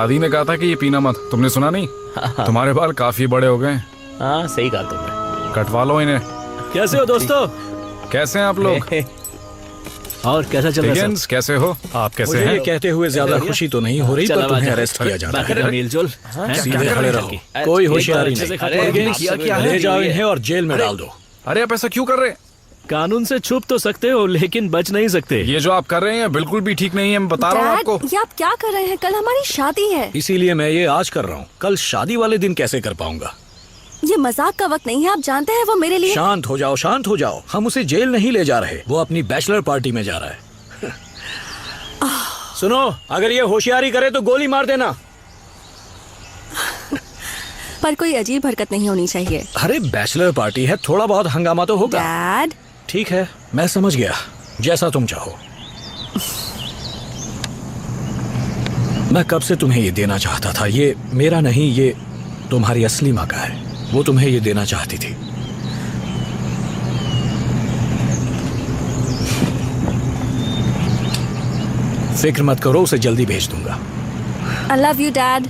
दादी ने कहा था कि ये पीना मत, तुमने सुना नहीं? तुम्हारे बाल काफी बड़े हो गए। हाँ सही कहा तुमने। कटवा लो इन्हें। कैसे हो दोस्तों? कैसे हैं आप लोग? और कैसा चल रहा है? हिगिंस, कैसे हो आप? कैसे मुझे हैं? ये कहते हुए ज्यादा खुशी तो नहीं हो रही, पर तुम्हें अरेस्ट किया जा रहा है। मेलजोल सीधे खड़े रहो, कोई होशियारी नहीं। ले जाओ इन्हें और जेल में डाल दो। अरे आप ऐसा क्यों कर रहे हैं? कानून से छुप तो सकते हो लेकिन बच नहीं सकते। ये जो आप कर रहे हैं बिल्कुल भी ठीक नहीं है, मैं बता रहा हूँ डैड, आपको। ये आप क्या कर रहे हैं? कल हमारी शादी है। इसीलिए मैं ये आज कर रहा हूँ, कल शादी वाले दिन कैसे कर पाऊंगा? ये मजाक का वक्त नहीं है, आप जानते हैं वो मेरे लिए। शांत हो जाओ, शांत हो जाओ। हम उसे जेल नहीं ले जा रहे, वो अपनी बैचलर पार्टी में जा रहा है। सुनो, अगर ये होशियारी करे तो गोली मार देना। पर कोई अजीब हरकत नहीं होनी चाहिए। अरे बैचलर पार्टी है, थोड़ा बहुत हंगामा तो होगा। डैड, ठीक है, मैं समझ गया, जैसा तुम चाहो। मैं कब से तुम्हें ये देना चाहता था। ये मेरा नहीं, ये तुम्हारी असली माँ का है। वो तुम्हें ये देना चाहती थी। फिक्र मत करो, उसे जल्दी भेज दूंगा। I love you dad.